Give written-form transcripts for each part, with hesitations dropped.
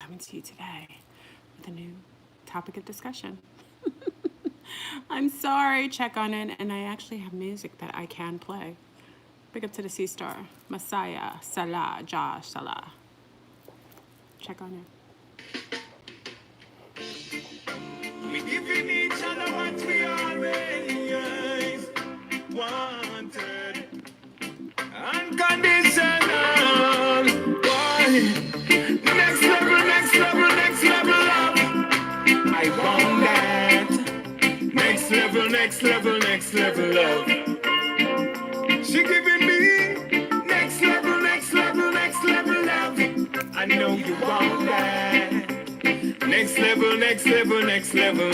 coming to you today with a new topic of discussion. I'm sorry, check on it, and I actually have music that I can play. Big up to the Sea Star, Messiah, Salah, Josh, Salah. Check on it. We giving each other what we always wanted. Unconditional. Why? Next level, next level, next level up. I want that. Next level, next level, next level up. She giving me next level, next level, next level up. I know you want that. Next level, next level, next level.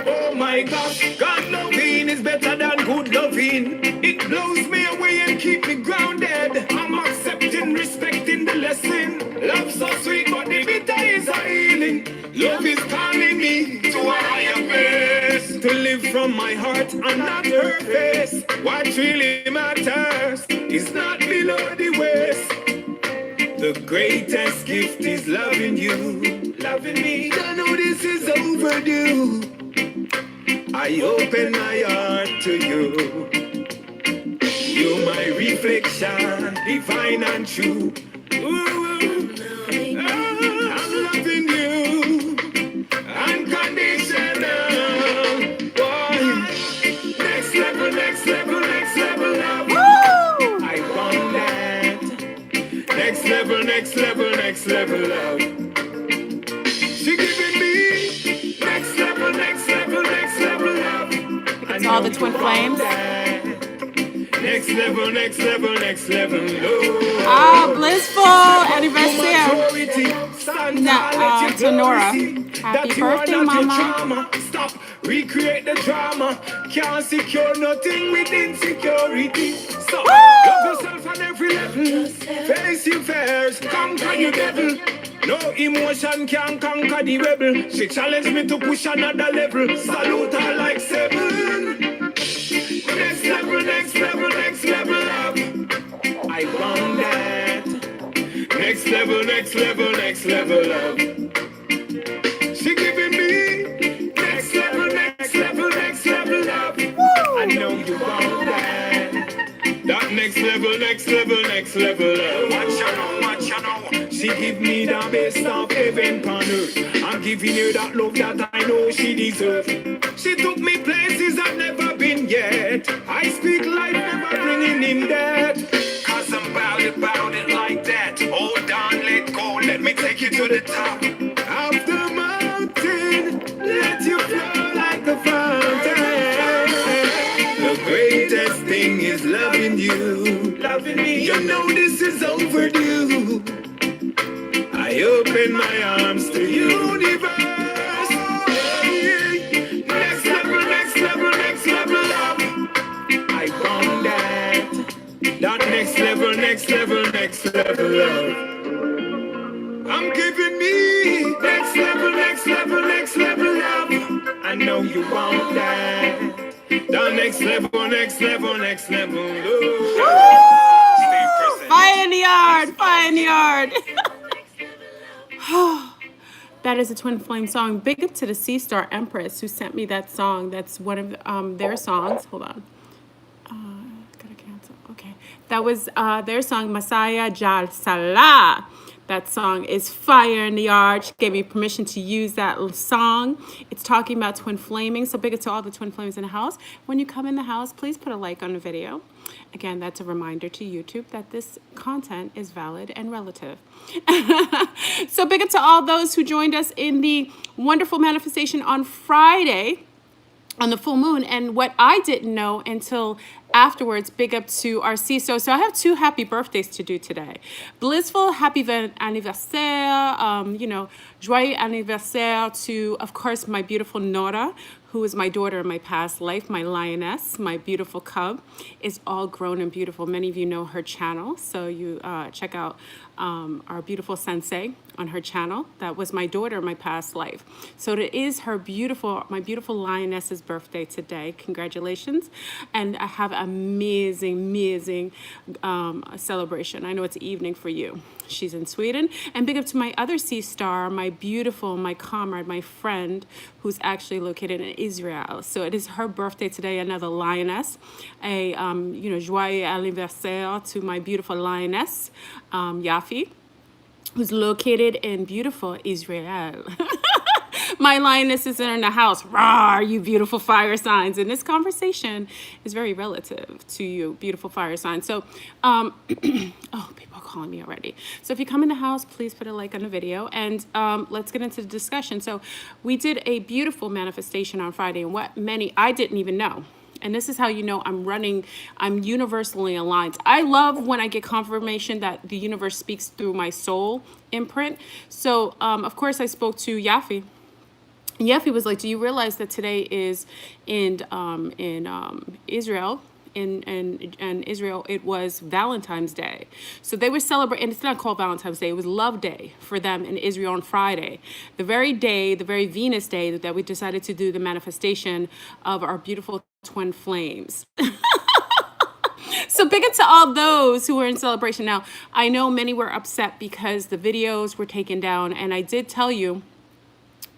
Oh my gosh, God loving is better than good loving. It blows me away and keep me grounded. I'm accepting, respecting the lesson. Love so sweet, but the bitter is a healing. Love is calling me to a higher place. To live from my heart and not her face. What really matters is not below the waist. The greatest gift is loving you, loving me. I know this is overdue. I open my heart to you. You're my reflection, divine and true. Ooh, I'm loving you, unconditional. Boy, next level, next level, next level love. Woo! I want that. Next level, next level, next level love. She giving me next level, next level, next level love. It's all the twin flames. Next level, next level, next level love. Ah, blissful anniversary. To Nora. Happy birthday, Mama. Stop, recreate the drama. Can't secure nothing with insecurity. Stop, love yourself on every level. Face your fears, conquer your devil. No emotion can conquer the rebel. She challenged me to push another level. Salute her like 7. Next level, next level, next level up. I want that. Next level, next level, next level up. She giving me next level, next level, next level up. I know you want that. That next level, next level, next level up. Watch you know, watch you know. She give me the best of heaven on earth. I'm giving her that love that I know she deserves. She took me places I've never been yet. I speak life, never bringing in death. Cause I'm about it like that. Hold on, let go, let me take you to the top. Of the mountain, let you flow like a fountain. The greatest thing is loving you, loving me. You know this is overdue. I open my arms to universe. Next level, next level, next level up. I want that. That next level, next level, next level up. I'm giving me next level, next level, next level up. I know you want that. The next level, next level, next level. Fire in the yard, fire in the yard. That is a Twin Flame song. Big up to the Sea Star Empress who sent me that song. That's one of their songs. Hold on. Gotta cancel. Okay. That was their song, Messiah Jal Salah. That song is fire in the yard. She gave me permission to use that song. It's talking about twin flaming. So big up to all the twin flames in the house. When you come in the house, please put a like on the video. Again, that's a reminder to YouTube that this content is valid and relative. So big up to all those who joined us in the wonderful manifestation on Friday on the full moon. And what I didn't know until afterwards, big up to our CISO. So I have 2 happy birthdays to do today. Blissful happy anniversaire, joyeux anniversaire to, of course, my beautiful Nora, who is my daughter in my past life, my lioness, my beautiful cub, is all grown and beautiful. Many of you know her channel, so you check out our beautiful sensei on her channel. That was my daughter in my past life. So it is my beautiful lioness's birthday today. Congratulations. And I have an amazing celebration. I know it's evening for you. She's in Sweden. And big up to my other sea star, my beautiful, my comrade, my friend, who's actually located in Israel. So it is her birthday today, another lioness. Joyeux anniversaire to my beautiful lioness, Yafi, who's located in beautiful Israel. My lioness is in the house. Rawr, you beautiful fire signs. And this conversation is very relative to you, beautiful fire signs. So, oh, people are calling me already. So if you come in the house, please put a like on the video, and let's get into the discussion. So we did a beautiful manifestation on Friday, and what many I didn't even know. And this is how you know I'm universally aligned. I love when I get confirmation that the universe speaks through my soul imprint. So, of course, I spoke to Yafi. Yafi was like, do you realize that today is in Israel? In Israel, it was Valentine's Day. So they were celebrating, and it's not called Valentine's Day, it was Love Day for them in Israel on Friday. The very day, the very Venus day that we decided to do the manifestation of our beautiful twin flames. So big up to all those who were in celebration. Now, I know many were upset because the videos were taken down, and I did tell you,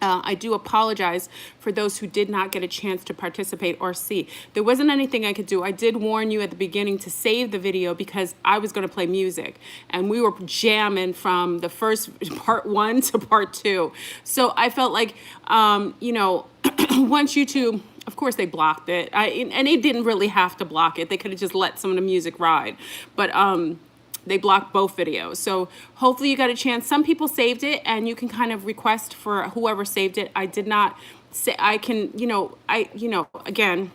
I do apologize for those who did not get a chance to participate or see. There wasn't anything I could do. I did warn you at the beginning to save the video because I was going to play music, and we were jamming from the first part 1 to part 2. So I felt like, once YouTube, of course they blocked it, and they didn't really have to block it. They could have just let some of the music ride, but they blocked both videos. So hopefully you got a chance. Some people saved it, and you can kind of request for whoever saved it. I did not say I can, again,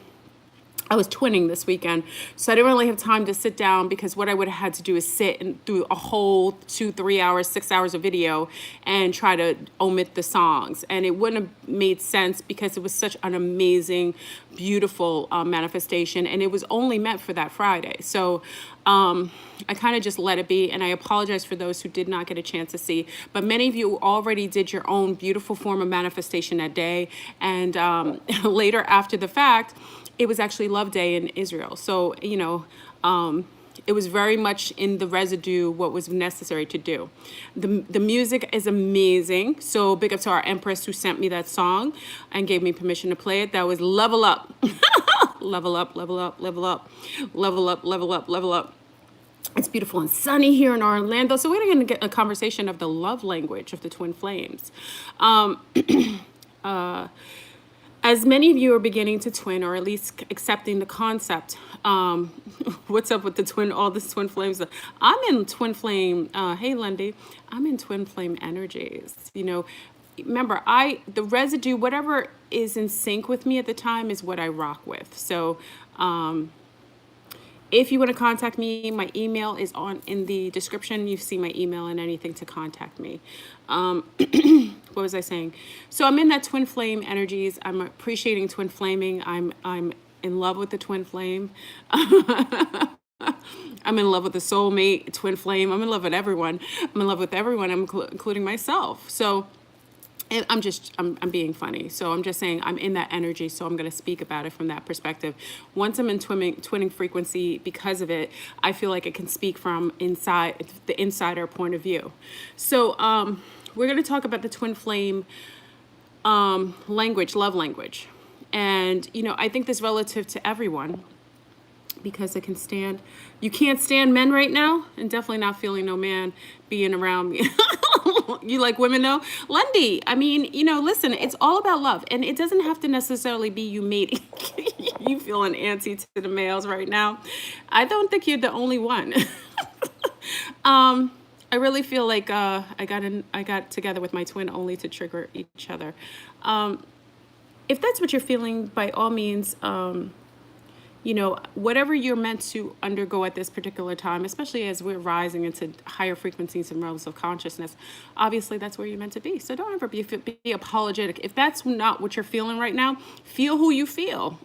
I was twinning this weekend, so I didn't really have time to sit down, because what I would have had to do is sit and through a whole 2-3 hours, 6 hours of video and try to omit the songs. And it wouldn't have made sense because it was such an amazing, beautiful manifestation, and it was only meant for that Friday. So I kind of just let it be, and I apologize for those who did not get a chance to see. But many of you already did your own beautiful form of manifestation that day, and later after the fact, it was actually Love Day in Israel. So, it was very much in the residue what was necessary to do. The music is amazing. So big up to our Empress who sent me that song and gave me permission to play it. That was Level Up. Level up, level up, level up, level up, level up, level up. It's beautiful and sunny here in Orlando. So we're going to get a conversation of the love language of the twin flames. As many of you are beginning to twin, or at least accepting the concept, what's up with all this twin flames? I'm in twin flame. Hey, Lundy, I'm in twin flame energies. Remember, the residue, whatever is in sync with me at the time is what I rock with. So, if you want to contact me, my email is in the description. You see my email and anything to contact me. What was I saying? So I'm in that twin flame energies. I'm appreciating twin flaming. I'm in love with the twin flame. I'm in love with the soulmate twin flame. I'm in love with everyone. I'm in love with everyone, including myself. So, and I'm being funny. So I'm just saying I'm in that energy. So I'm going to speak about it from that perspective. Once I'm in twinning frequency, because of it, I feel like it can speak from the insider point of view. So we're going to talk about the twin flame language, love language. And, I think this is relative to everyone, because you can't stand men right now, and definitely not feeling no man being around me. You like women though? Lundy, listen, it's all about love, and it doesn't have to necessarily be you mating. You feeling antsy to the males right now. I don't think you're the only one. I really feel like I got together with my twin only to trigger each other. If that's what you're feeling, by all means, whatever you're meant to undergo at this particular time, especially as we're rising into higher frequencies and realms of consciousness, obviously that's where you're meant to be. So don't ever be apologetic. If that's not what you're feeling right now, feel who you feel.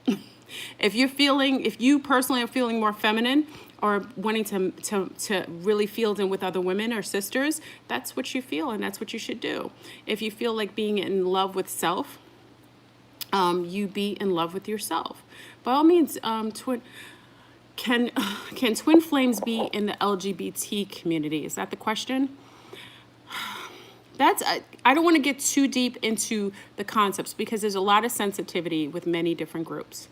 If you personally are feeling more feminine, or wanting to really feel in with other women or sisters, that's what you feel, and that's what you should do. If you feel like being in love with self, you be in love with yourself. By all means, can twin flames be in the LGBT community? Is that the question? that's I don't want to get too deep into the concepts because there's a lot of sensitivity with many different groups.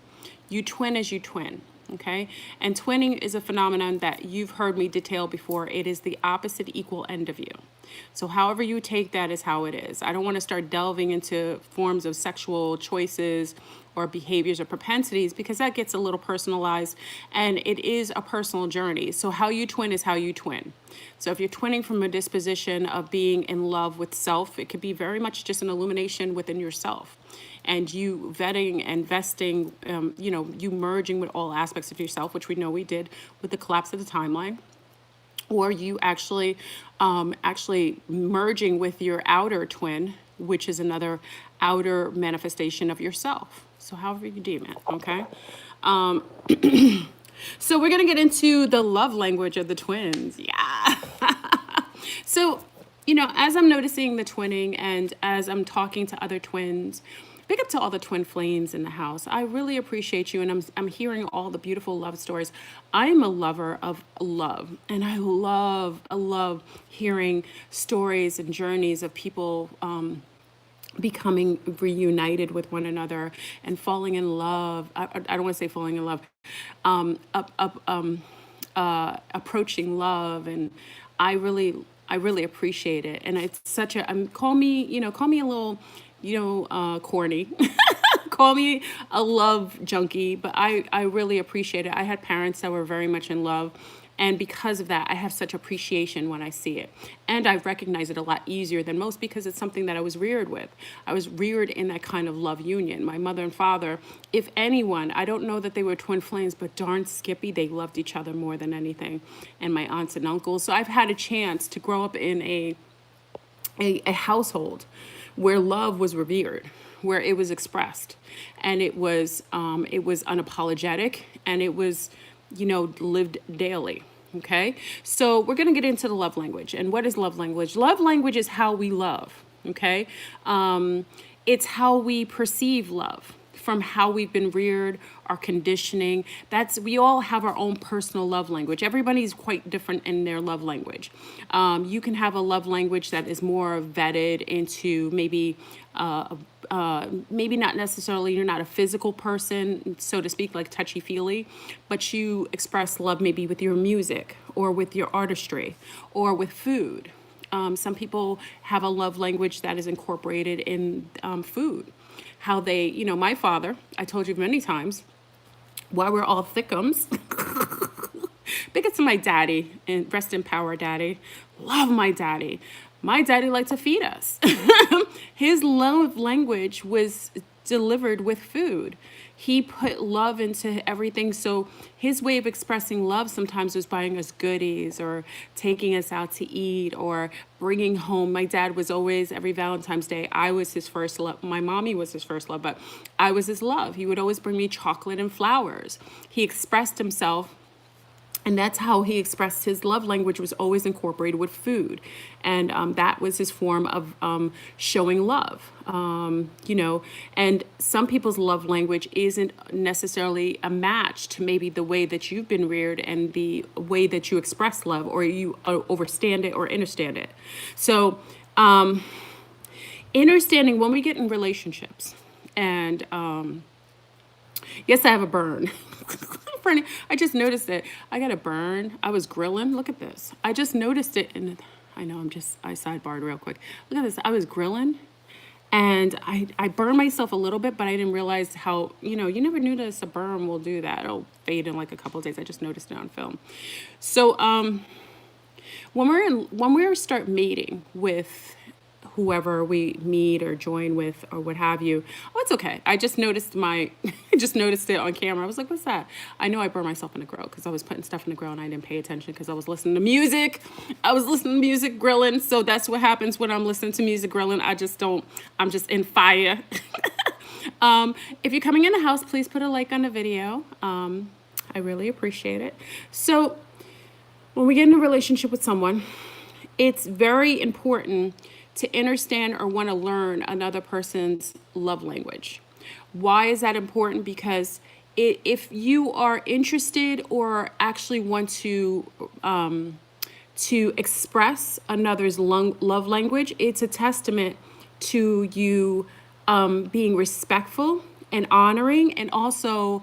You twin as you twin, okay? And twinning is a phenomenon that you've heard me detail before. It is the opposite equal end of you. So however you take that is how it is. I don't want to start delving into forms of sexual choices or behaviors or propensities because that gets a little personalized, and it is a personal journey. So how you twin is how you twin. So if you're twinning from a disposition of being in love with self, it could be very much just an illumination within yourself. And you vetting and vesting, you merging with all aspects of yourself, which we know we did with the collapse of the timeline. Or you actually merging with your outer twin, which is another outer manifestation of yourself. So however you deem it, okay? So we're going to get into the love language of the twins. Yeah. So, as I'm noticing the twinning and as I'm talking to other twins, big up to all the twin flames in the house. I really appreciate you, and I'm hearing all the beautiful love stories. I am a lover of love, and I love hearing stories and journeys of people becoming reunited with one another and falling in love. I don't want to say falling in love, approaching love, and I really appreciate it. And it's such a call me a little corny. Call me a love junkie, but I really appreciate it. I had parents that were very much in love, and because of that, I have such appreciation when I see it. And I recognize it a lot easier than most because it's something that I was reared with. I was reared in that kind of love union. My mother and father, if anyone, I don't know that they were twin flames, but darn skippy, they loved each other more than anything. And my aunts and uncles. So I've had a chance to grow up in a household where love was revered, where it was expressed, and it was unapologetic, and it was lived daily. Okay, so we're going to get into the love language. And what is love language? Love language is how we love. Okay, it's how we perceive love from how we've been reared, our conditioning. We all have our own personal love language. Everybody's quite different in their love language. You can have a love language that is more vetted into maybe not necessarily, you're not a physical person, so to speak, like touchy-feely, but you express love maybe with your music or with your artistry or with food. Some people have a love language that is incorporated in food. How they, my father, I told you many times, while we're all thickums, big up to my daddy, and rest in power, daddy. Love my daddy. My daddy liked to feed us. His love language was delivered with food. He put love into everything. So his way of expressing love sometimes was buying us goodies or taking us out to eat or bringing home. My dad was always, every Valentine's Day, I was his first love. My mommy was his first love, but I was his love. He would always bring me chocolate and flowers. He expressed himself. And that's how he expressed his love language, was always incorporated with food. And that was his form of showing love, And some people's love language isn't necessarily a match to maybe the way that you've been reared and the way that you express love, or you overstand it or understand it. So understanding when we get in relationships, and yes, I have a burn. I just noticed it. I got a burn. I was grilling. Look at this. I just noticed it. And I know I sidebarred real quick. Look at this. I was grilling and I burned myself a little bit, but I didn't realize how, you never notice a burn will do that. It'll fade in like a couple of days. I just noticed it on film. So when we start mating with whoever we meet or join with or what have you. Oh, it's okay. I just noticed it on camera. I was like, what's that? I know I burned myself in the grill because I was putting stuff in the grill and I didn't pay attention because I was listening to music. Grilling. So that's what happens when I'm listening to music grilling. I'm just in fire. If you're coming in the house, please put a like on the video. I really appreciate it. So when we get in a relationship with someone, it's very important to understand or want to learn another person's love language. Why is that important? Because if you are interested or actually want to to express another's love language, it's a testament to you being respectful and honoring, and also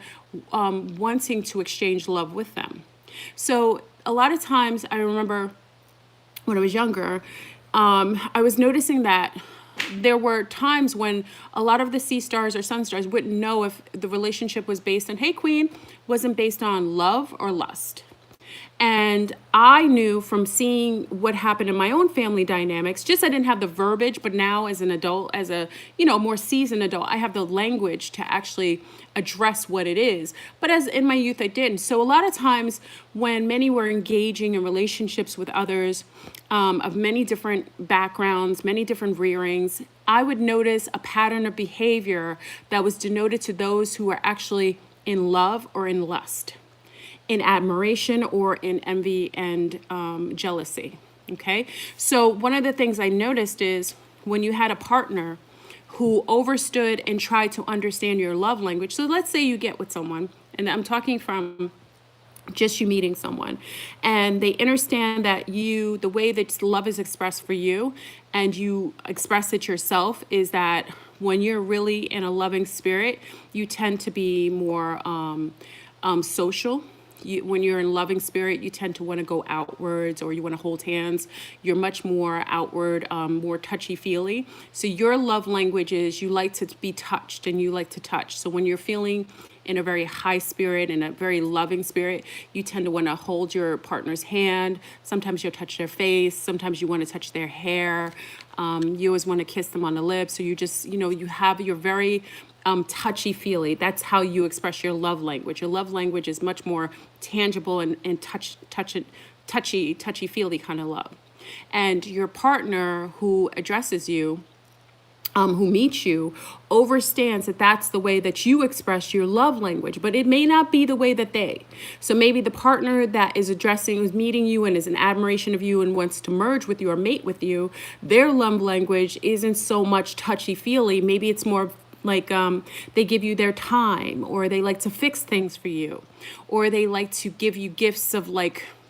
wanting to exchange love with them. So a lot of times, I remember when I was younger, I was noticing that there were times when a lot of the sea stars or sun stars wouldn't know if the relationship was based on, hey queen, wasn't based on love or lust. And I knew from seeing what happened in my own family dynamics, just I didn't have the verbiage, but now as an adult, as a, more seasoned adult, I have the language to actually address what it is. But as in my youth, I didn't. So a lot of times when many were engaging in relationships with others of many different backgrounds, many different rearings, I would notice a pattern of behavior that was denoted to those who were actually in love or in lust, in admiration or in envy and jealousy. Okay. So one of the things I noticed is when you had a partner who overstood and tried to understand your love language. So let's say you get with someone, and I'm talking from just you meeting someone, and they understand that the way that love is expressed for you and you express it yourself is that when you're really in a loving spirit, you tend to be more social. When you're in loving spirit, you tend to want to go outwards, or you want to hold hands. You're much more outward, more touchy-feely. So your love language is you like to be touched and you like to touch. So when you're feeling in a very high spirit, in a very loving spirit, you tend to want to hold your partner's hand. Sometimes you'll touch their face. Sometimes you want to touch their hair. You always want to kiss them on the lips. So you just, you have your very touchy-feely. That's how you express your love language. Your love language is much more tangible and touchy-feely kind of love. And your partner who addresses you, who meets you, understands that that's the way that you express your love language, but it may not be the way that they. So maybe the partner that is meeting you and is in admiration of you and wants to merge with you or mate with you, their love language isn't so much touchy-feely. Maybe it's more like they give you their time, or they like to fix things for you, or they like to give you gifts of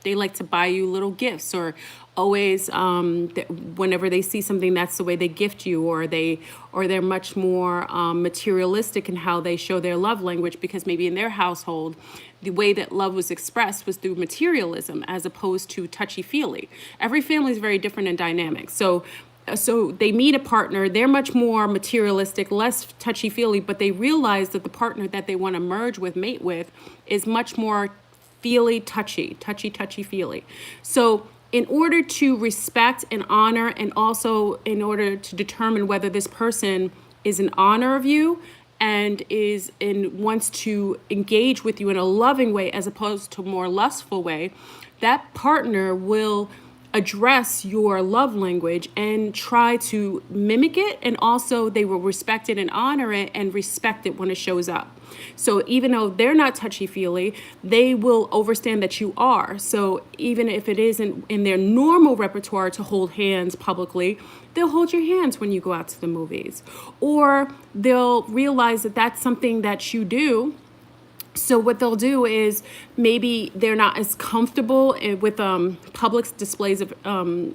they like to buy you little gifts, or always whenever they see something, that's the way they gift you, or they're much more materialistic in how they show their love language, because maybe in their household the way that love was expressed was through materialism as opposed to touchy-feely. Every family is very different in dynamics. So they meet a partner, they're much more materialistic, less touchy-feely, but they realize that the partner that they want to merge with, mate with, is much more touchy-feely. So in order to respect and honor, and also in order to determine whether this person is in honor of you and wants to engage with you in a loving way as opposed to a more lustful way, that partner will address your love language and try to mimic it, and also they will respect it and honor it and respect it when it shows up. So even though they're not touchy-feely, they will understand that you are. So even if it isn't in their normal repertoire to hold hands publicly, they'll hold your hands when you go out to the movies, or they'll realize that that's something that you do. So what they'll do is maybe they're not as comfortable with public displays of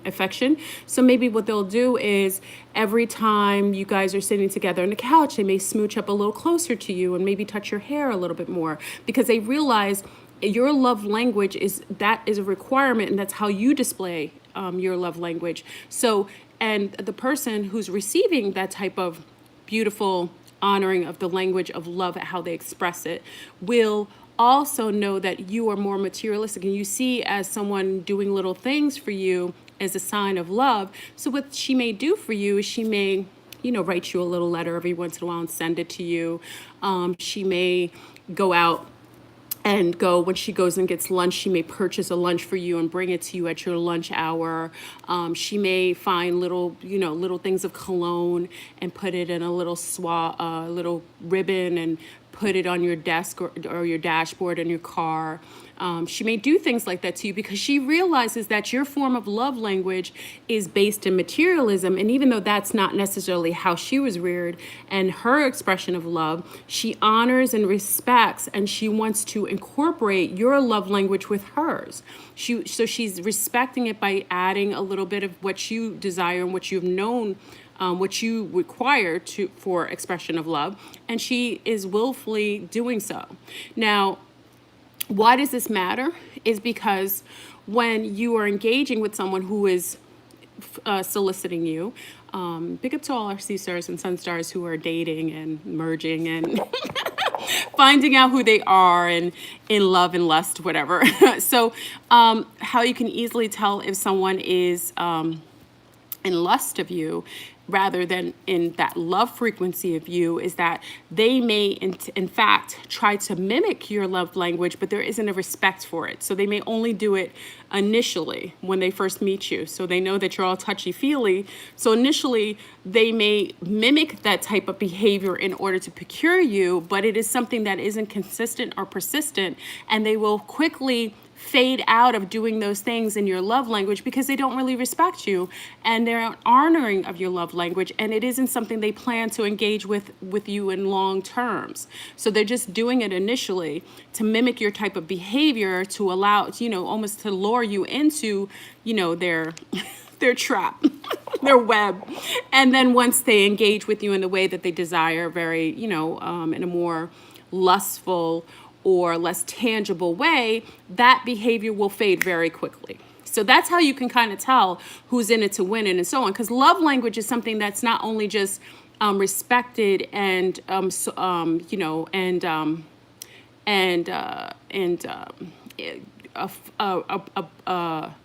affection. So maybe what they'll do is every time you guys are sitting together on the couch, they may smooch up a little closer to you and maybe touch your hair a little bit more, because they realize your love language is a requirement, and that's how you display your love language. So, and the person who's receiving that type of beautiful honoring of the language of love, how they express it, will also know that you are more materialistic, and you see as someone doing little things for you as a sign of love. So what she may do for you is she may, write you a little letter every once in a while and send it to you. She may go out and when she goes and gets lunch, she may purchase a lunch for you and bring it to you at your lunch hour. She may find little things of cologne and put it in a little little ribbon and put it on your desk or your dashboard in your car. She may do things like that to you because she realizes that your form of love language is based in materialism. And even though that's not necessarily how she was reared and her expression of love, she honors and respects, and she wants to incorporate your love language with hers. So she's respecting it by adding a little bit of what you desire and what you've known, what you require for expression of love, and she is willfully doing so. Now, why does this matter? Is because when you are engaging with someone who is soliciting you, big up to all our sea stars and sun stars who are dating and merging and finding out who they are and in love and lust, whatever. So how you can easily tell if someone is in lust of you rather than in that love frequency of you is that they may in fact try to mimic your love language, but there isn't a respect for it. So they may only do it initially when they first meet you. So they know that you're all touchy-feely. So initially they may mimic that type of behavior in order to procure you, but it is something that isn't consistent or persistent, and they will quickly fade out of doing those things in your love language because they don't really respect you and they're honoring of your love language, and it isn't something they plan to engage with you in long terms. So they're just doing it initially to mimic your type of behavior, to allow, almost to lure you into, their their trap, their web. And then once they engage with you in the way that they desire, very, in a more lustful or less tangible way, that behavior will fade very quickly. So that's how you can kind of tell who's in it to win it and so on. Because love language is something that's not only just respected and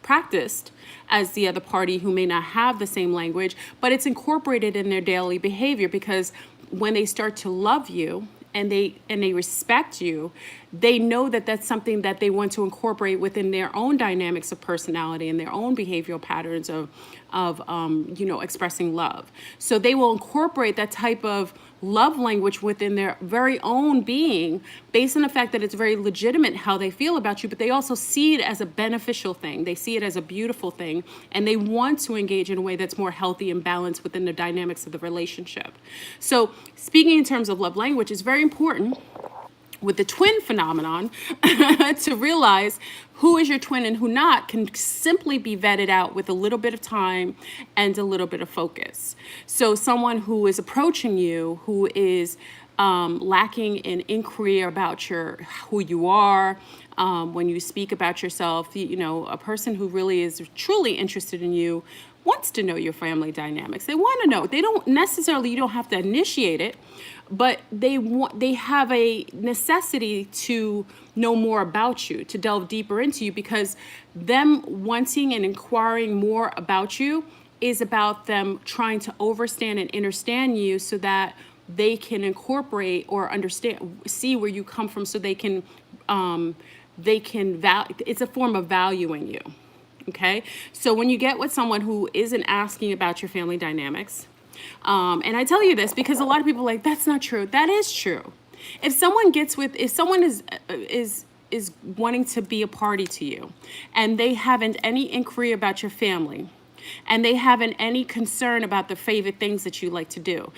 practiced as the other party who may not have the same language, but it's incorporated in their daily behavior, because when they start to love you and they respect you, they know that that's something that they want to incorporate within their own dynamics of personality and their own behavioral patterns of expressing love. So they will incorporate that type of love language within their very own being, based on the fact that it's very legitimate how they feel about you, but they also see it as a beneficial thing. They see it as a beautiful thing, and they want to engage in a way that's more healthy and balanced within the dynamics of the relationship. So speaking in terms of love language is very important with the twin phenomenon to realize who is your twin and who not can simply be vetted out with a little bit of time and a little bit of focus. So someone who is approaching you, who is lacking in inquiry about who you are, when you speak about yourself, a person who really is truly interested in you wants to know your family dynamics. They want to know. They don't necessarily, you don't have to initiate it, but they have a necessity to know more about you, to delve deeper into you, because them wanting and inquiring more about you is about them trying to overstand and understand you so that they can incorporate or understand, see where you come from, so they can it's a form of valuing you. Okay, so when you get with someone who isn't asking about your family dynamics, and I tell you this because a lot of people are like, that's not true. That is true. If someone is wanting to be a party to you, and they haven't any inquiry about your family, and they haven't any concern about the favorite things that you like to do,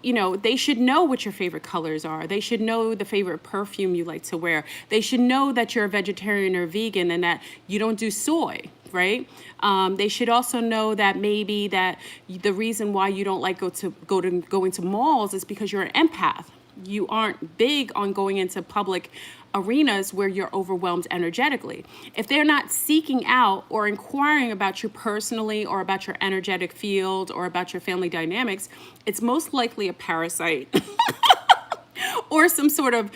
they should know what your favorite colors are. They should know the favorite perfume you like to wear. They should know that you're a vegetarian or vegan and that you don't do soy, right? They should also know that maybe that the reason why you don't like go into malls is because you're an empath. You aren't big on going into public arenas where you're overwhelmed energetically. If they're not seeking out or inquiring about you personally, or about your energetic field, or about your family dynamics, it's most likely a parasite or some sort of,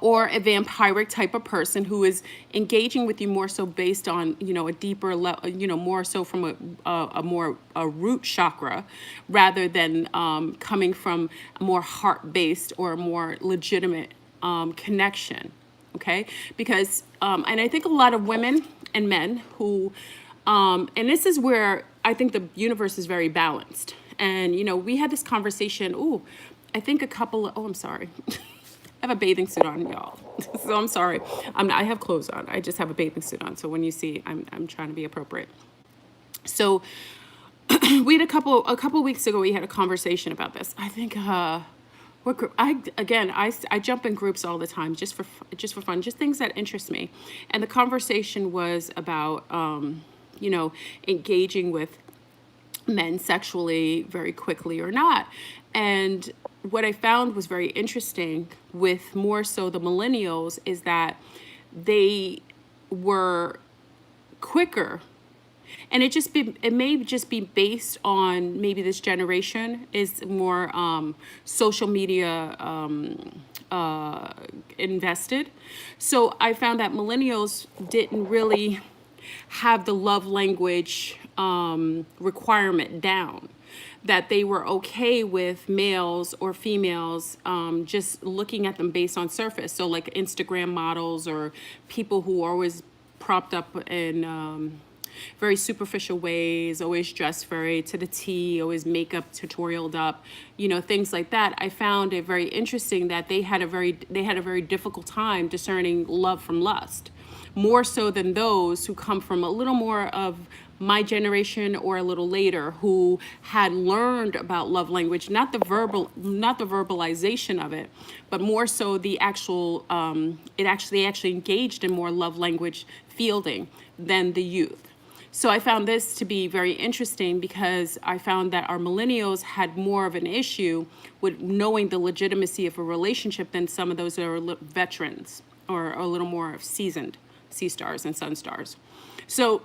or a vampiric type of person who is engaging with you more so based on, a deeper level, more so from a root chakra, rather than coming from a more heart-based or a more legitimate connection. Okay, because and I think a lot of women and men who and this is where I think the universe is very balanced. And we had this conversation, I think a have a bathing suit on, y'all. So I'm sorry. I have clothes on. I just have a bathing suit on. So when you see, I'm trying to be appropriate. So we had a couple weeks ago, we had a conversation about this. I think what group? I jump in groups all the time just for fun, just things that interest me. And the conversation was about engaging with men sexually very quickly or not. And what I found was very interesting with more so the millennials is that they were quicker. And it may just be based on maybe this generation is more social media invested. So I found that millennials didn't really have the love language requirement down, that they were okay with males or females just looking at them based on surface. So like Instagram models or people who are always propped up in very superficial ways, always dressed very to the T, always makeup tutorialed up, things like that. I found it very interesting that they had a very difficult time discerning love from lust, more so than those who come from a little more of my generation or a little later, who had learned about love language, not the verbalization of it, but more so the actual they actually engaged in more love language fielding than the youth. So I found this to be very interesting because I found that our millennials had more of an issue with knowing the legitimacy of a relationship than some of those that are veterans or a little more seasoned sea stars and sun stars. So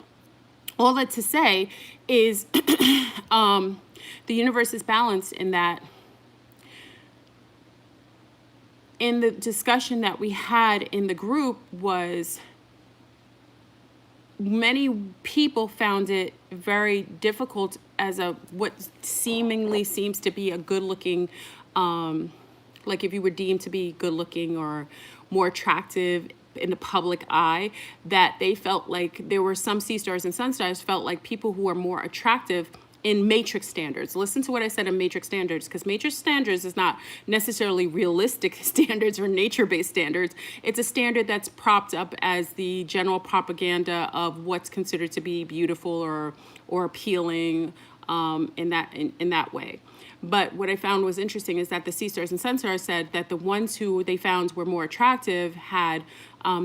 all that to say is the universe is balanced in that in the discussion that we had in the group was many people found it very difficult as what seemingly seems to be a good looking, like if you were deemed to be good looking or more attractive in the public eye, that they felt like there were some sea stars and sun stars felt like people who are more attractive in matrix standards. Listen to what I said in matrix standards, because matrix standards is not necessarily realistic standards or nature-based standards. It's a standard that's propped up as the general propaganda of what's considered to be beautiful or appealing in that way. But what I found was interesting is that the sea stars and sun stars said that the ones who they found were more attractive had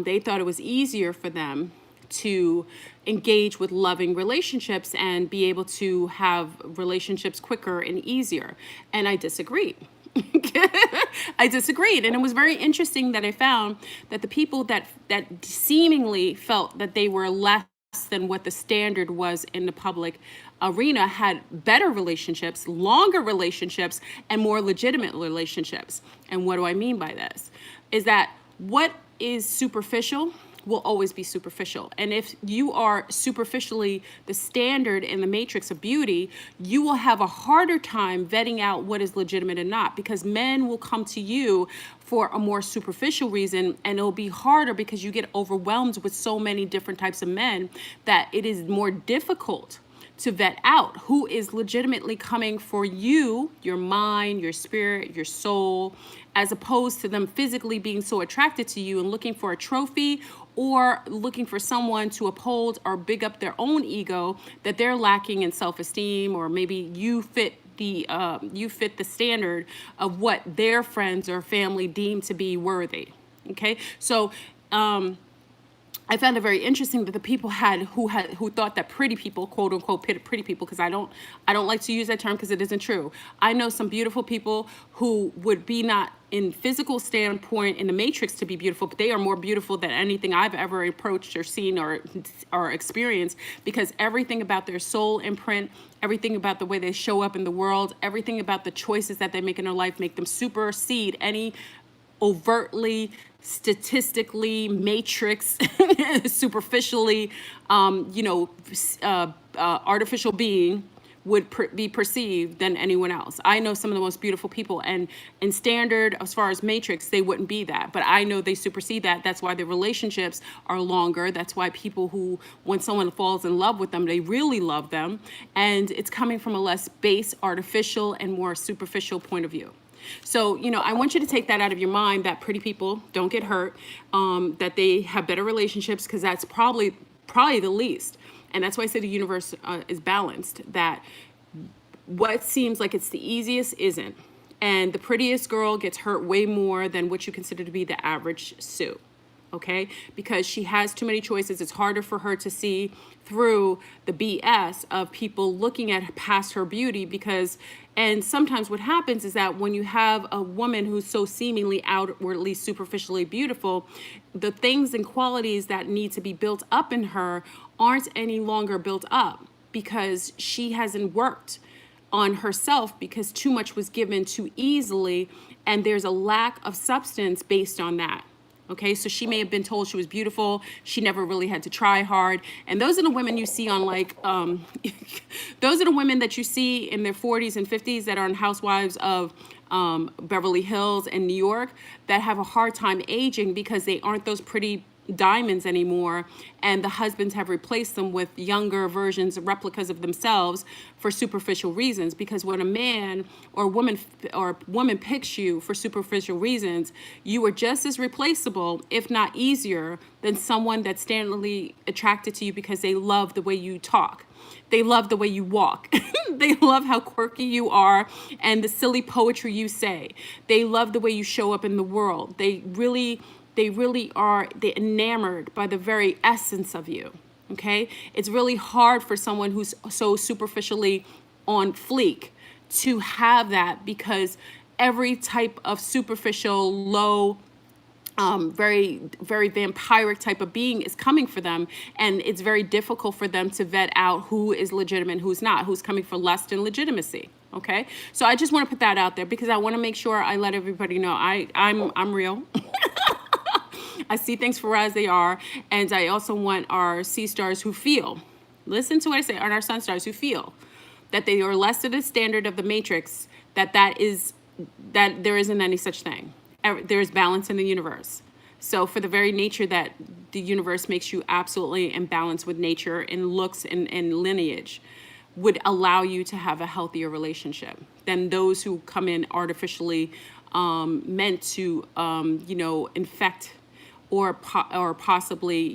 they thought it was easier for them to engage with loving relationships and be able to have relationships quicker and easier. And I disagreed. I disagreed. And it was very interesting that I found that the people that seemingly felt that they were less than what the standard was in the public arena had better relationships, longer relationships, and more legitimate relationships. And what do I mean by this? Is that what is superficial will always be superficial. And if you are superficially the standard in the matrix of beauty, you will have a harder time vetting out what is legitimate and not, because men will come to you for a more superficial reason, and it'll be harder because you get overwhelmed with so many different types of men that it is more difficult to vet out who is legitimately coming for you, your mind, your spirit, your soul, as opposed to them physically being so attracted to you and looking for a trophy or looking for someone to uphold or big up their own ego that they're lacking in self-esteem, or maybe you fit the standard of what their friends or family deem to be worthy. Okay, so I found it very interesting that the people who thought that pretty people, quote unquote pretty people, because I don't like to use that term because it isn't true. I know some beautiful people who would be not in physical standpoint in the matrix to be beautiful, but they are more beautiful than anything I've ever approached or seen or experienced, because everything about their soul imprint, everything about the way they show up in the world, everything about the choices that they make in their life make them supersede any overtly, statistically, matrix, superficially, artificial being would be perceived than anyone else. I know some of the most beautiful people, and in standard, as far as matrix, they wouldn't be that. But I know they supersede that. That's why the relationships are longer. That's why people who, when someone falls in love with them, they really love them. And it's coming from a less base, artificial, and more superficial point of view. So, I want you to take that out of your mind, that pretty people don't get hurt, that they have better relationships, because that's probably the least. And that's why I say the universe is balanced, that what seems like it's the easiest isn't. And the prettiest girl gets hurt way more than what you consider to be the average Sue. Okay? Because she has too many choices. It's harder for her to see through the BS of people looking at past her beauty, because, and sometimes what happens is that when you have a woman who's so seemingly outwardly superficially beautiful, the things and qualities that need to be built up in her aren't any longer built up, because she hasn't worked on herself, because too much was given too easily, and there's a lack of substance based on that. Okay, so she may have been told she was beautiful. She never really had to try hard. And those are the women you see on those are the women that you see in their 40s and 50s that are on Housewives of Beverly Hills and New York, that have a hard time aging because they aren't those pretty diamonds anymore, and the husbands have replaced them with younger versions, replicas of themselves, for superficial reasons. Because when a man or woman picks you for superficial reasons, you are just as replaceable, if not easier, than someone that's standardly attracted to you because they love the way you talk. They love the way you walk. They love how quirky you are and the silly poetry you say. They love the way you show up in the world. They really are enamored by the very essence of you. Okay? It's really hard for someone who's so superficially on fleek to have that, because every type of superficial, low, very, very vampiric type of being is coming for them. And it's very difficult for them to vet out who is legitimate and who's not, who's coming for lust and legitimacy. Okay? So I just want to put that out there, because I want to make sure I let everybody know I'm real. I see things for as they are, and I also want our sea stars who feel, listen to what I say, and our sun stars who feel that they are less to the standard of the matrix, that there isn't any such thing. There is balance in the universe. So for the very nature that the universe makes you absolutely in balance with nature in looks and lineage, would allow you to have a healthier relationship than those who come in artificially meant to, infect or possibly,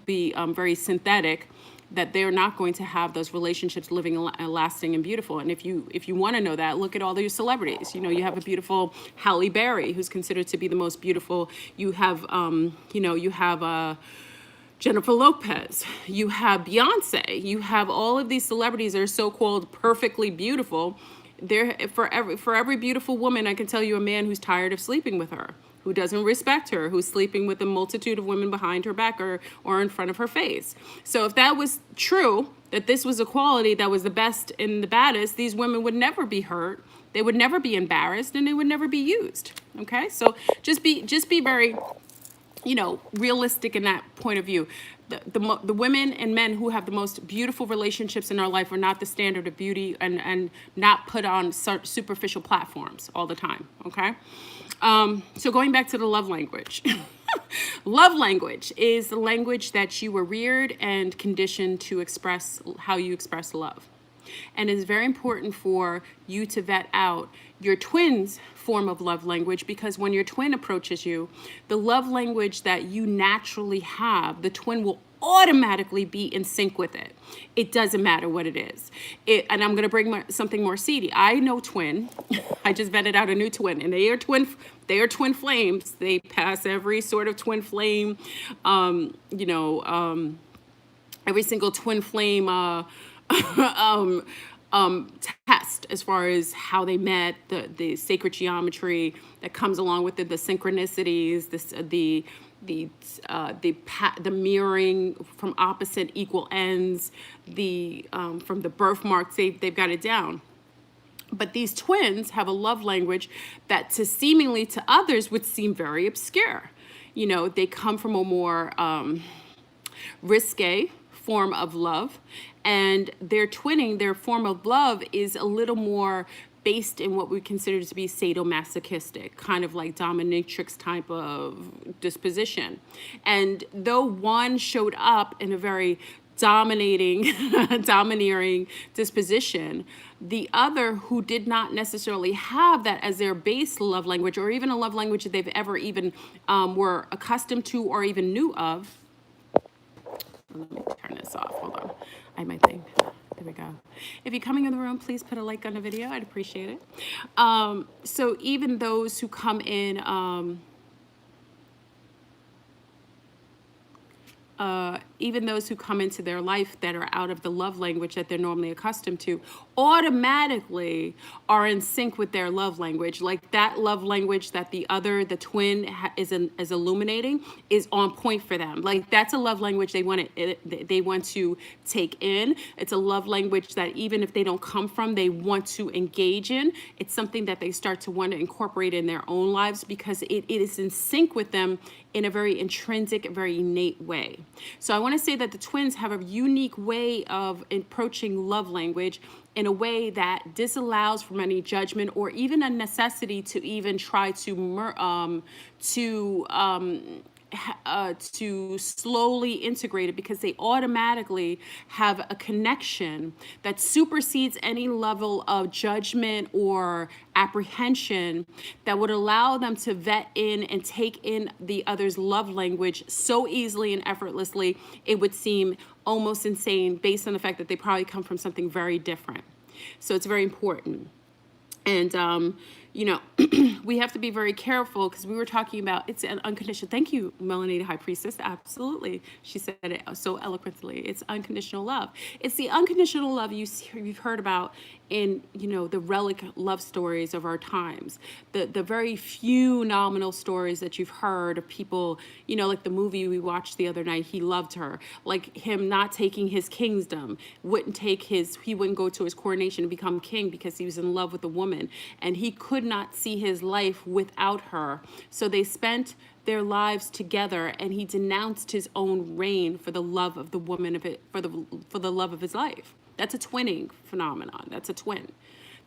be very synthetic, that they're not going to have those relationships living lasting and beautiful. And if you want to know that, look at all these celebrities. You have a beautiful Halle Berry, who's considered to be the most beautiful. You have, Jennifer Lopez, you have Beyonce, you have all of these celebrities that are so-called perfectly beautiful. For every beautiful woman, I can tell you a man who's tired of sleeping with her, who doesn't respect her, who's sleeping with a multitude of women behind her back or in front of her face. So if that was true, that this was a quality that was the best and the baddest, these women would never be hurt, they would never be embarrassed, and they would never be used. Okay? So just be very, realistic in that point of view. The women and men who have the most beautiful relationships in our life are not the standard of beauty, and not put on superficial platforms all the time. Okay? So going back to the love language. Love language is the language that you were reared and conditioned to express how you express love. And it's very important for you to vet out your twin's form of love language, because when your twin approaches you, the love language that you naturally have, the twin will automatically be in sync with it. It doesn't matter what it is. And I'm going to bring something more seedy. I know twin. I just vetted out a new twin, and they are twin flames. They pass every sort of twin flame, every single twin flame test, as far as how they met, the sacred geometry that comes along with it, the synchronicities, the mirroring from opposite equal ends, from the birthmarks, they've got it down. But these twins have a love language that seemingly to others would seem very obscure. They come from a more risque form of love, and their form of love is a little more based in what we consider to be sadomasochistic, kind of like dominatrix type of disposition. And though one showed up in a very dominating, domineering disposition. The other who did not necessarily have that as their base love language, or even a love language that they've ever even were accustomed to or even knew of. Let me turn this off. Hold on. I have my thing. There we go. If you're coming in the room, please put a like on the video. I'd appreciate it. So even those who come in, even those who come into their life that are out of the love language that they're normally accustomed to, automatically are in sync with their love language. Like that love language that the twin is illuminating is on point for them. Like that's a love language they want to take in. It's a love language that even if they don't come from, they want to engage in. It's something that they start to want to incorporate in their own lives because it is in sync with them in a very intrinsic, very innate way. So I want to say that the twins have a unique way of approaching love language in a way that disallows from any judgment or even a necessity to even try to slowly integrate it, because they automatically have a connection that supersedes any level of judgment or apprehension that would allow them to vet in and take in the other's love language so easily and effortlessly. It would seem almost insane based on the fact that they probably come from something very different. So it's very important. And, we have to be very careful because we were talking about it's an unconditional. Thank you, Melanie, the High Priestess. Absolutely. She said it so eloquently. It's unconditional love. It's the unconditional love you've heard about in, the relic love stories of our times. The very few nominal stories that you've heard of people, like the movie we watched the other night, He Loved Her. Like him not taking his kingdom, he wouldn't go to his coronation to become king because he was in love with a woman. And he could not see his life without her. So they spent their lives together, and he denounced his own reign for the love of the woman for the love of his life. That's a twinning phenomenon. That's a twin.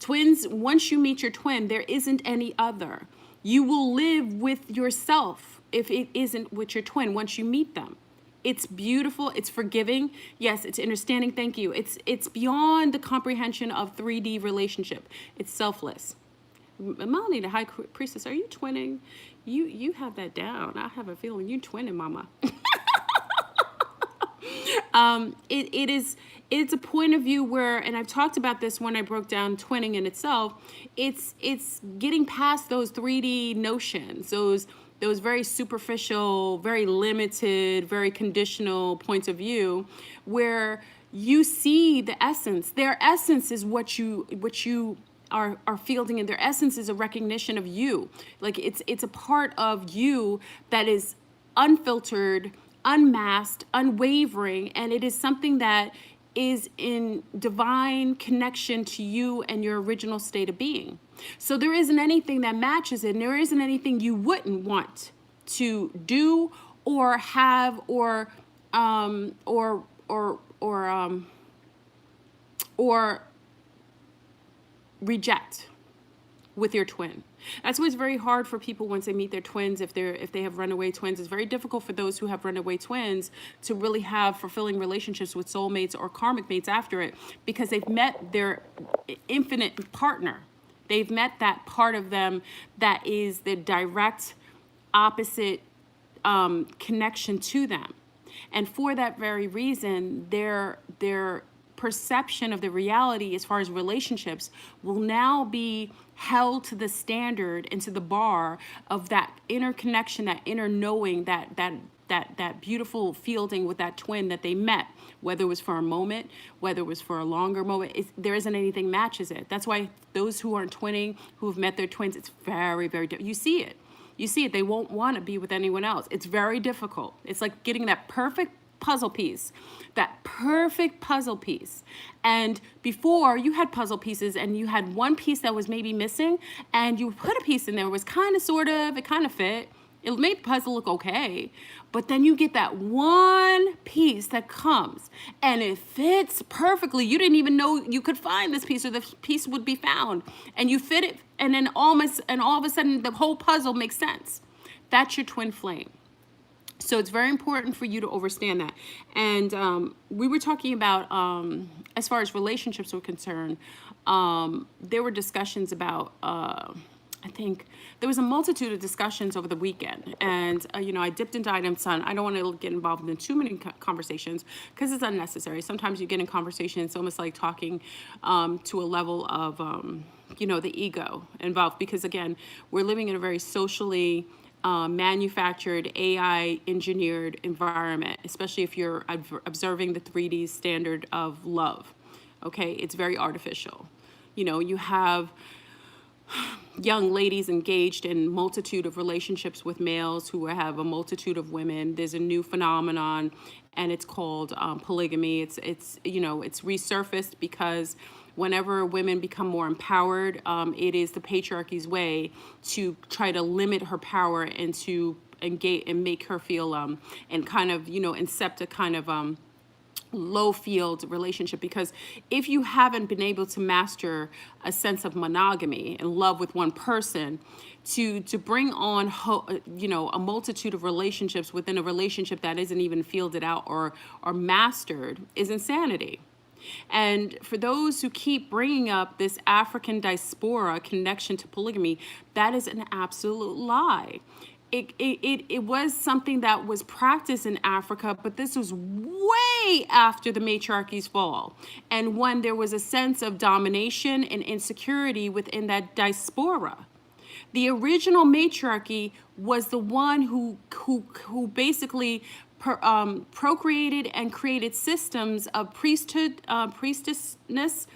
Twins, once you meet your twin, there isn't any other. You will live with yourself if it isn't with your twin once you meet them. It's beautiful. It's forgiving. Yes, it's understanding. Thank you. It's beyond the comprehension of 3D relationship. It's selfless. Melanie, the High Priestess, are you twinning? You have that down. I have a feeling you twinning, mama. It's a point of view where, and I've talked about this when I broke down twinning in itself, it's getting past those 3D notions, those very superficial, very limited, very conditional points of view, where you see the essence. Their essence is what you are fielding, and their essence is a recognition of you. Like it's a part of you that is unfiltered, unmasked, unwavering, and it is something that is in divine connection to you and your original state of being. So there isn't anything that matches it, and there isn't anything you wouldn't want to do or have or reject with your twin. That's why it's very hard for people once they meet their twins. If they have runaway twins, it's very difficult for those who have runaway twins to really have fulfilling relationships with soulmates or karmic mates after it, because they've met their infinite partner. They've met that part of them that is the direct opposite connection to them. And for that very reason, their perception of the reality as far as relationships will now be held to the standard and to the bar of that inner connection, that inner knowing, that beautiful fielding with that twin that they met, whether it was for a moment, whether it was for a longer moment. There isn't anything matches it. That's why those who aren't twinning, who've met their twins, it's very, very difficult. You see it. They won't want to be with anyone else. It's very difficult. It's like getting that perfect puzzle piece. And before, you had puzzle pieces and you had one piece that was maybe missing, and you put a piece in there. It was kind of, sort of, it kind of fit. It made the puzzle look okay. But then you get that one piece that comes and it fits perfectly. You didn't even know you could find this piece, or the piece would be found, and you fit it. And then all of a sudden the whole puzzle makes sense. That's your twin flame. So it's very important for you to understand that. And we were talking about, as far as relationships were concerned, there were discussions about, I think there was a multitude of discussions over the weekend. And, you know, I dipped and died in sun. I don't want to get involved in too many conversations because it's unnecessary. Sometimes you get in conversation, it's almost like talking to a level of, you know, the ego involved. Because, again, we're living in a very socially manufactured, AI engineered environment, especially if you're observing the 3D standard of love. Okay, it's very artificial. You know, you have young ladies engaged in multitude of relationships with males who have a multitude of women. There's a new phenomenon, and it's called polygamy. It's you know, it's resurfaced because whenever women become more empowered, it is the patriarchy's way to try to limit her power and to engage and make her feel and kind of, you know, incept a kind of low field relationship. Because if you haven't been able to master a sense of monogamy and love with one person, to bring on you know, a multitude of relationships within a relationship that isn't even fielded out or mastered is insanity. And for those who keep bringing up this African diaspora connection to polygamy, that is an absolute lie. It was something that was practiced in Africa, but this was way after the matriarchy's fall. And when there was a sense of domination and insecurity within that diaspora. The original matriarchy was the one who basically procreated and created systems of priesthood, priestessness,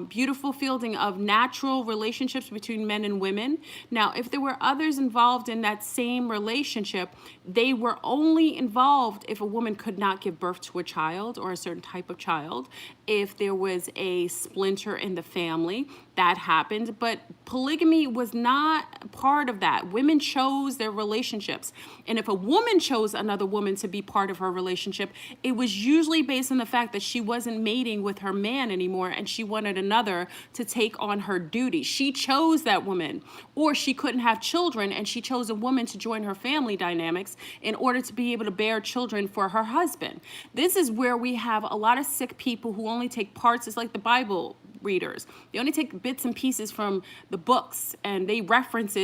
beautiful fielding of natural relationships between men and women. Now, if there were others involved in that same relationship, they were only involved if a woman could not give birth to a child or a certain type of child. If there was a splinter in the family, that happened. But polygamy was not part of that. Women chose their relationships. And if a woman chose another woman to be part of her relationship, it was usually based on the fact that she wasn't mating with her man anymore and she wanted another to take on her duty. She chose that woman. Or she couldn't have children and she chose a woman to join her family dynamics in order to be able to bear children for her husband. This is where we have a lot of sick people who only take parts. It's like the Bible readers. They only take bits and pieces from the books, and they reference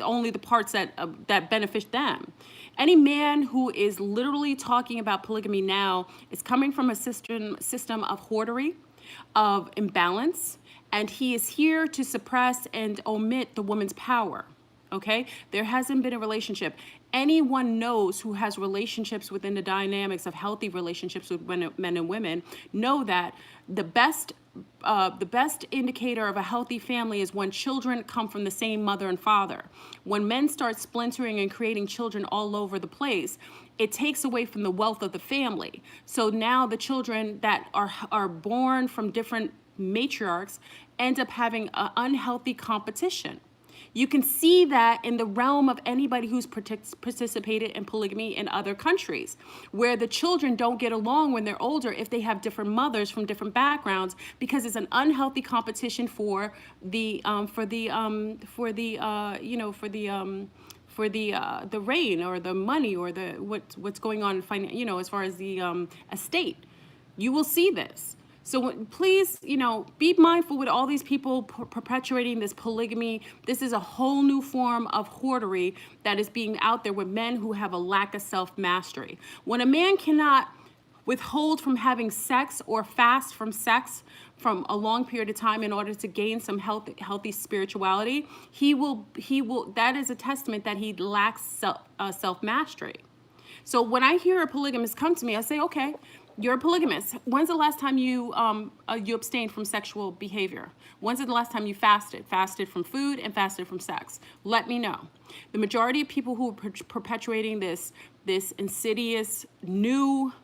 only the parts that benefit them. Any man who is literally talking about polygamy now is coming from a system of hoardery, of imbalance, and he is here to suppress and omit the woman's power. Okay? There hasn't been a relationship. Anyone knows who has relationships within the dynamics of healthy relationships with men and women know that the best indicator of a healthy family is when children come from the same mother and father. When men start splintering and creating children all over the place, it takes away from the wealth of the family. So now the children that are born from different matriarchs end up having an unhealthy competition. You can see that in the realm of anybody who's participated in polygamy in other countries, where the children don't get along when they're older if they have different mothers from different backgrounds, because it's an unhealthy competition for the reign or the money or the what's going on, as far as the estate. You will see this. So please, be mindful with all these people perpetuating this polygamy. This is a whole new form of hoardery that is being out there with men who have a lack of self-mastery. When a man cannot withhold from having sex or fast from sex from a long period of time in order to gain some healthy spirituality, he will. That is a testament that he lacks self-mastery. So when I hear a polygamist come to me, I say, okay, you're a polygamist. When's the last time you abstained from sexual behavior? When's the last time you fasted from food and fasted from sex? Let me know. The majority of people who are perpetuating this insidious, new,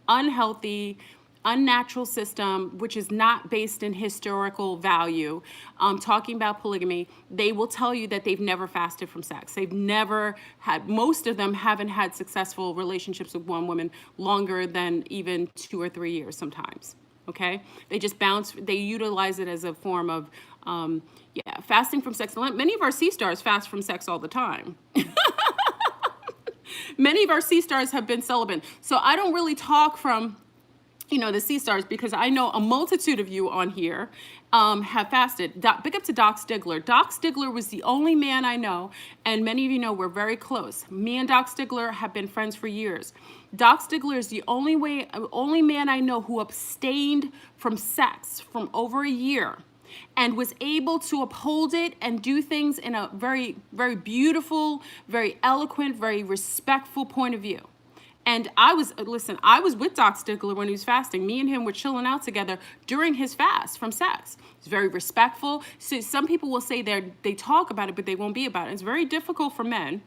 unhealthy, unnatural system, which is not based in historical value, talking about polygamy, they will tell you that they've never fasted from sex. They've never had, most of them haven't had successful relationships with one woman longer than even 2 or 3 years sometimes. Okay? They just they utilize it as a form of, fasting from sex. Many of our sea stars fast from sex all the time. Many of our sea stars have been celibate. So I don't really talk from, the sea stars, because I know a multitude of you on here have fasted. Big up to Doc Stigler. Doc Stigler was the only man I know, and many of you know we're very close. Me and Doc Stigler have been friends for years. Doc Stigler is the only man I know who abstained from sex from over a year and was able to uphold it and do things in a very, very beautiful, very eloquent, very respectful point of view. And I was with Doc Stigler when he was fasting. Me and him were chilling out together during his fast from sex. He's very respectful. So some people will say they talk about it, but they won't be about it. It's very difficult for men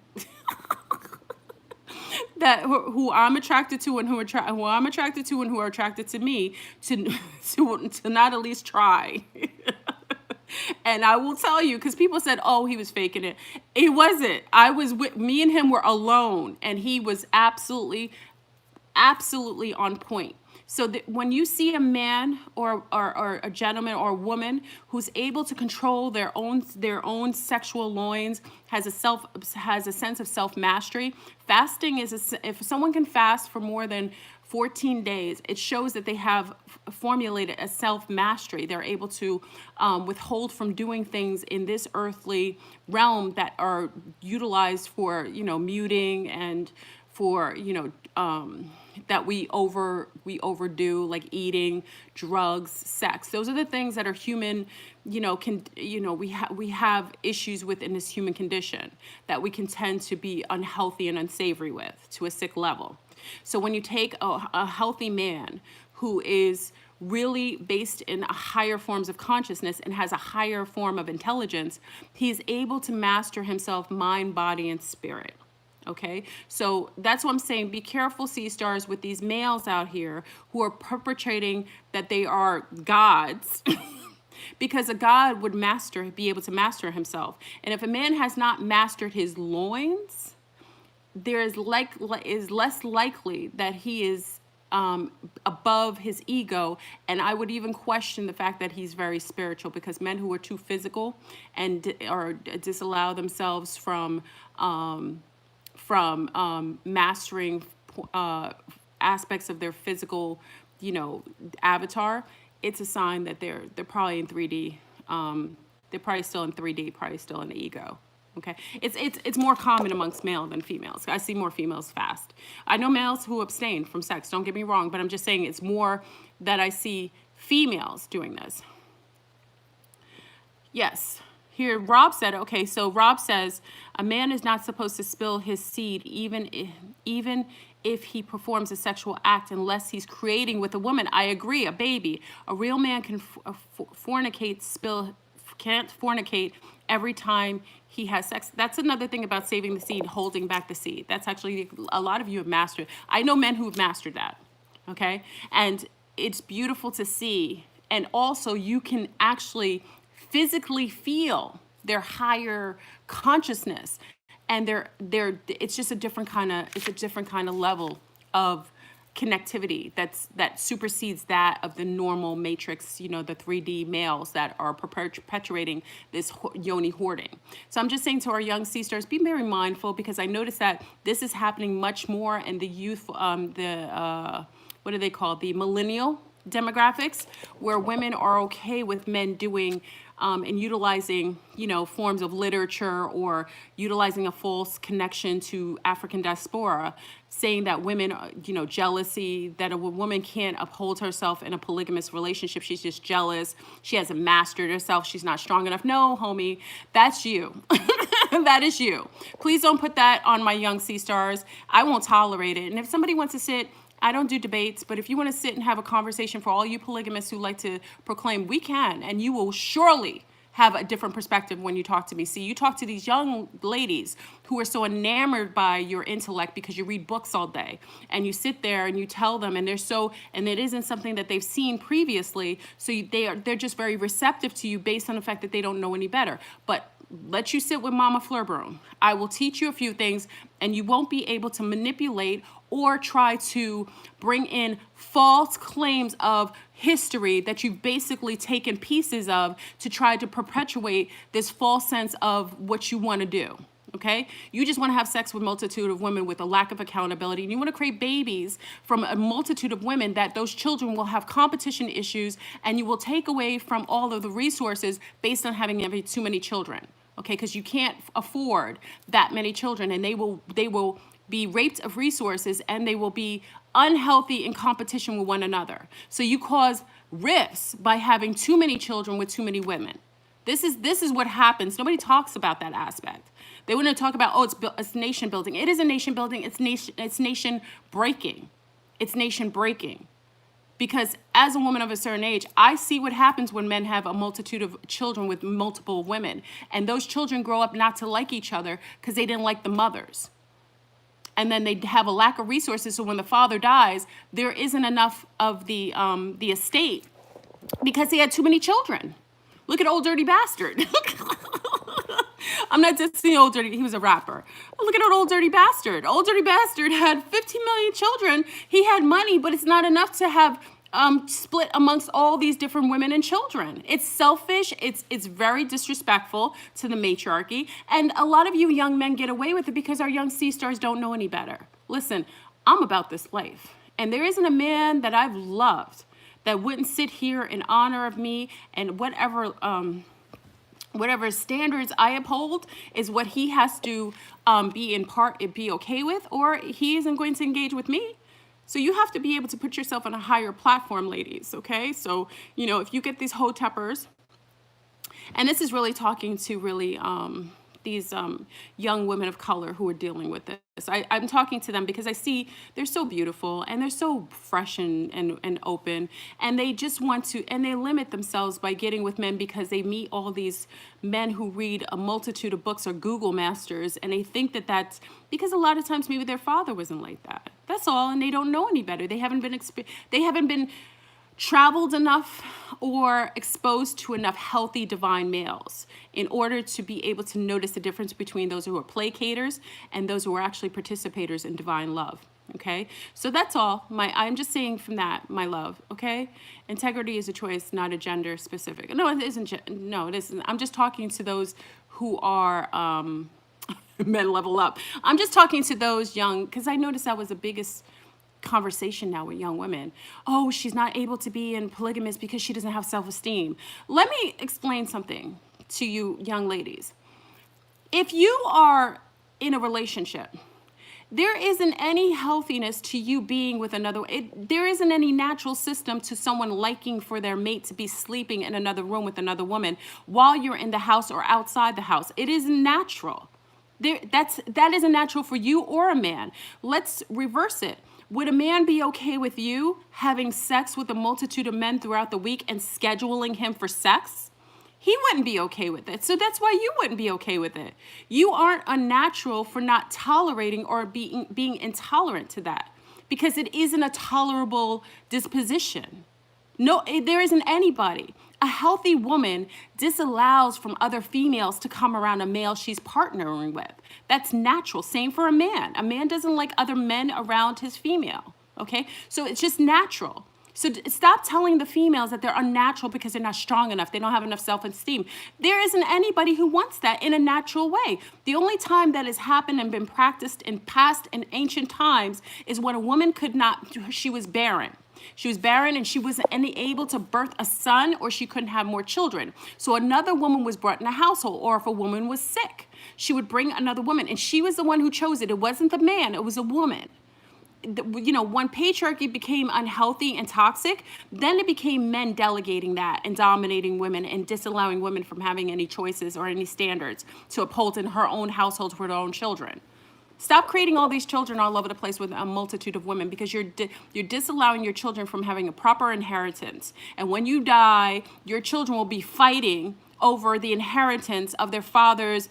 that who I'm attracted to and who I'm attracted to and who are attracted to me to not at least try. And I will tell you, because people said, oh, he was faking it. It wasn't. Me and him were alone, and he was absolutely on point. So that when you see a man or a gentleman or a woman who's able to control their own sexual loins, has a sense of self-mastery, fasting if someone can fast for more than 14 days, it shows that they have formulated a self-mastery. They're able to withhold from doing things in this earthly realm that are utilized for, muting and for, that we overdo, like eating, drugs, sex. Those are the things that are human, we have issues with in this human condition that we can tend to be unhealthy and unsavory with to a sick level. So when you take a healthy man who is really based in higher forms of consciousness and has a higher form of intelligence, he's able to master himself, mind, body, and spirit. Okay, so that's what I'm saying. Be careful, sea stars, with these males out here who are perpetrating that they are gods. Because a god would be able to master himself. And if a man has not mastered his loins, there is less likely that he is above his ego. And I would even question the fact that he's very spiritual, because men who are too physical and disallow themselves from mastering aspects of their physical, avatar, it's a sign that they're probably in 3D. They're probably still in 3D, probably still in the ego. Okay, it's more common amongst male than females. I see more females fast. I know males who abstain from sex, don't get me wrong, but I'm just saying it's more that I see females doing this. Yes, here Rob said, okay, so Rob says, a man is not supposed to spill his seed even if he performs a sexual act unless he's creating with a woman. I agree, a baby. A real man can't fornicate every time he has sex. That's another thing about saving the seed, holding back the seed. That's actually, a lot of you have mastered. I know men who have mastered that, okay? And it's beautiful to see. And also you can actually physically feel their higher consciousness. And it's just a different kind of level of connectivity that supersedes that of the normal matrix, the 3D males that are perpetuating this Yoni hoarding. So I'm just saying to our young sea stars, be very mindful, because I noticed that this is happening much more in the youth, what do they call, the millennial demographics, where women are okay with men doing and utilizing, forms of literature or utilizing a false connection to African diaspora, saying that women, jealousy, that a woman can't uphold herself in a polygamous relationship. She's just jealous. She hasn't mastered herself. She's not strong enough. No, homie, that's you. That is you. Please don't put that on my young sea stars. I won't tolerate it. And if somebody wants to sit, I don't do debates, but if you want to sit and have a conversation, for all you polygamists who like to proclaim, we can, and you will surely have a different perspective when you talk to me. See, you talk to these young ladies who are so enamored by your intellect because you read books all day, and you sit there and you tell them, and and it isn't something that they've seen previously, so they're just very receptive to you based on the fact that they don't know any better. But let you sit with Mama Fleurbroom. I will teach you a few things, and you won't be able to manipulate or try to bring in false claims of history that you've basically taken pieces of to try to perpetuate this false sense of what you want to do. Okay, you just want to have sex with a multitude of women with a lack of accountability, and you want to create babies from a multitude of women that those children will have competition issues, and you will take away from all of the resources based on having too many children. Okay, because you can't afford that many children, and they will be raped of resources, and they will be unhealthy in competition with one another. So you cause rifts by having too many children with too many women. This is what happens. Nobody talks about that aspect. They want to talk about, oh, it's nation building. It isn't nation building. It's nation breaking. It's nation breaking. Because as a woman of a certain age, I see what happens when men have a multitude of children with multiple women. And those children grow up not to like each other because they didn't like the mothers. And then they have a lack of resources. So when the father dies, there isn't enough of the estate because he had too many children. Look at Old Dirty Bastard. I'm not just seeing Old Dirty, he was a rapper. Look at Old Dirty Bastard. Old Dirty Bastard had 15 million children. He had money, but it's not enough to have split amongst all these different women and children. It's selfish. It's very disrespectful to the matriarchy. And a lot of you young men get away with it because our young sea stars don't know any better. Listen, I'm about this life. And there isn't a man that I've loved that wouldn't sit here in honor of me, and whatever standards I uphold is what he has to be okay with, or he isn't going to engage with me. So you have to be able to put yourself on a higher platform, ladies, okay? So, if you get these hoteppers, and this is really talking to really these young women of color who are dealing with this. I'm talking to them because I see they're so beautiful and they're so fresh and open, and they just want to, and they limit themselves by getting with men because they meet all these men who read a multitude of books or Google masters, and they think that that's because a lot of times maybe their father wasn't like that. That's all, and they don't know any better. They haven't been traveled enough or exposed to enough healthy divine males in order to be able to notice the difference between those who are placators and those who are actually participators in divine love. Okay, so that's all. I'm just saying from that, my love. Okay, integrity is a choice, not a gender specific. No, it isn't. No, it isn't. I'm just talking to those who are men level up. I'm just talking to those young, because I noticed that was the biggest conversation now with young women. Oh, she's not able to be in polygamous because she doesn't have self-esteem. Let me explain something to you young ladies. If you are in a relationship, there isn't any healthiness to you being with another. There isn't any natural system to someone liking for their mate to be sleeping in another room with another woman while you're in the house or outside the house. It isn't natural. That isn't natural for you or a man. Let's reverse it. Would a man be okay with you having sex with a multitude of men throughout the week and scheduling him for sex? He wouldn't be okay with it. So that's why you wouldn't be okay with it. You aren't unnatural for not tolerating or being intolerant to that, because it isn't a tolerable disposition. No, there isn't anybody. A healthy woman disallows from other females to come around a male she's partnering with. That's natural. Same for a man. A man doesn't like other men around his female. Okay? So it's just natural. So stop telling the females that they're unnatural because they're not strong enough. They don't have enough self-esteem. There isn't anybody who wants that in a natural way. The only time that has happened and been practiced in past and ancient times is when a woman she was barren. She was barren and she wasn't able to birth a son, or she couldn't have more children. So another woman was brought in a household, or if a woman was sick, she would bring another woman, and she was the one who chose it. It wasn't the man, it was a woman. When patriarchy became unhealthy and toxic, then it became men delegating that and dominating women and disallowing women from having any choices or any standards to uphold in her own household for her own children. Stop creating all these children all over the place with a multitude of women, because you're disallowing your children from having a proper inheritance. And when you die, your children will be fighting over the inheritance of their father's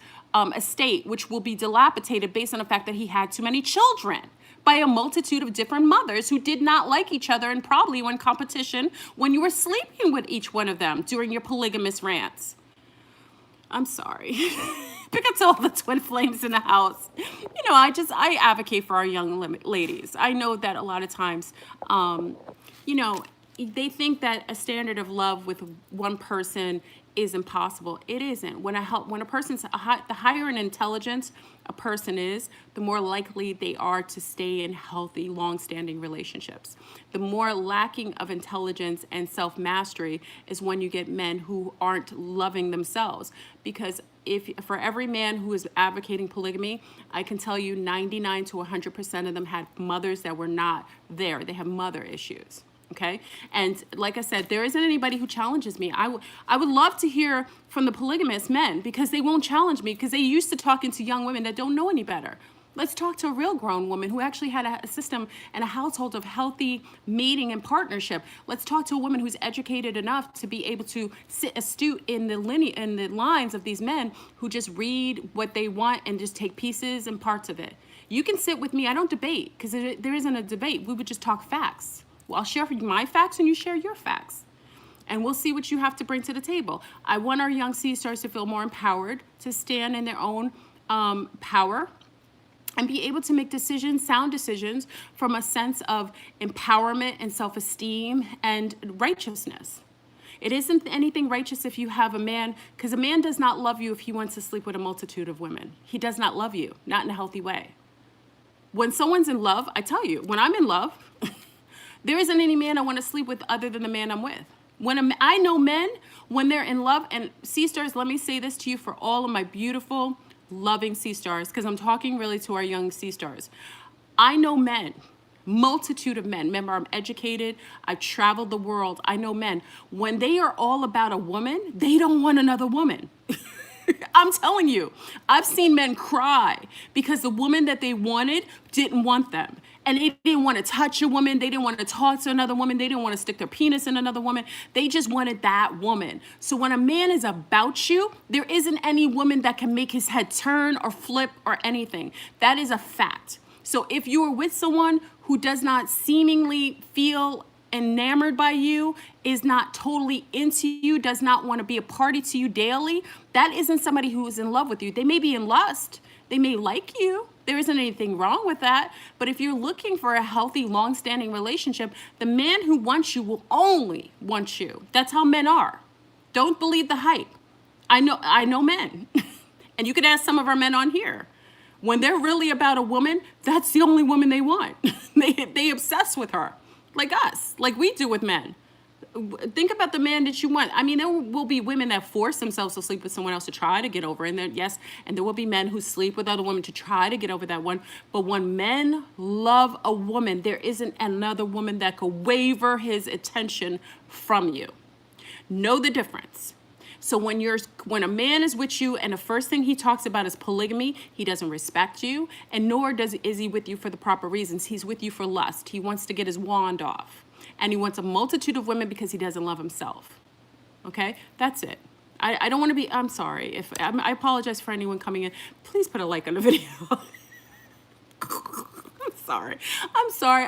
estate, which will be dilapidated based on the fact that he had too many children by a multitude of different mothers who did not like each other and probably were in competition when you were sleeping with each one of them during your polygamous rants. I'm sorry. Pick up to all the twin flames in the house. I advocate for our young ladies. I know that a lot of times, they think that a standard of love with one person is impossible. It isn't. When a person's the higher in intelligence a person is, the more likely they are to stay in healthy, long-standing relationships. The more lacking of intelligence and self-mastery is when you get men who aren't loving themselves. Because if for every man who is advocating polygamy, I can tell you 99 to 100% of them had mothers that were not there. They have mother issues. Okay. And like I said, there isn't anybody who challenges me. I would love to hear from the polygamous men, because they won't challenge me, because they used to talking to young women that don't know any better. Let's talk to a real grown woman who actually had a system and a household of healthy mating and partnership. Let's talk to a woman who's educated enough to be able to sit astute in the lines of these men who just read what they want and just take pieces and parts of it. You can sit with me. I don't debate, because there isn't a debate. We would just talk facts. Well, I'll share my facts and you share your facts. And we'll see what you have to bring to the table. I want our young sea stars to feel more empowered, to stand in their own power, and be able to make decisions, sound decisions, from a sense of empowerment and self-esteem and righteousness. It isn't anything righteous if you have a man, because a man does not love you if he wants to sleep with a multitude of women. He does not love you, not in a healthy way. When someone's in love, I tell you, when I'm in love, there isn't any man I want to sleep with other than the man I'm with. I know men, when they're in love, and sea stars, let me say this to you for all of my beautiful, loving sea stars, because I'm talking really to our young sea stars. I know men, multitude of men. Remember, I'm educated. I've traveled the world. I know men. When they are all about a woman, they don't want another woman. I'm telling you, I've seen men cry because the woman that they wanted didn't want them. And they didn't want to touch a woman. They didn't want to talk to another woman. They didn't want to stick their penis in another woman. They just wanted that woman. So when a man is about you, there isn't any woman that can make his head turn or flip or anything. That is a fact. So if you are with someone who does not seemingly feel enamored by you, is not totally into you, does not want to be a party to you daily, that isn't somebody who is in love with you. They may be in lust. They may like you. There isn't anything wrong with that. But if you're looking for a healthy, long-standing relationship, the man who wants you will only want you. That's how men are. Don't believe the hype. I know men. And you could ask some of our men on here. When they're really about a woman, that's the only woman they want. They obsess with her, like us, like we do with men. Think about the man that you want. I mean, there will be women that force themselves to sleep with someone else to try to get over. And then, yes, and there will be men who sleep with other women to try to get over that one. But when men love a woman, there isn't another woman that could waver his attention from you. Know the difference. So when a man is with you and the first thing he talks about is polygamy, he doesn't respect you, and nor is he with you for the proper reasons. He's with you for lust. He wants to get his wand off. And he wants a multitude of women because he doesn't love himself. Okay? That's it. I don't want to be, I'm sorry. I apologize for anyone coming in. Please put a like on the video. I'm sorry.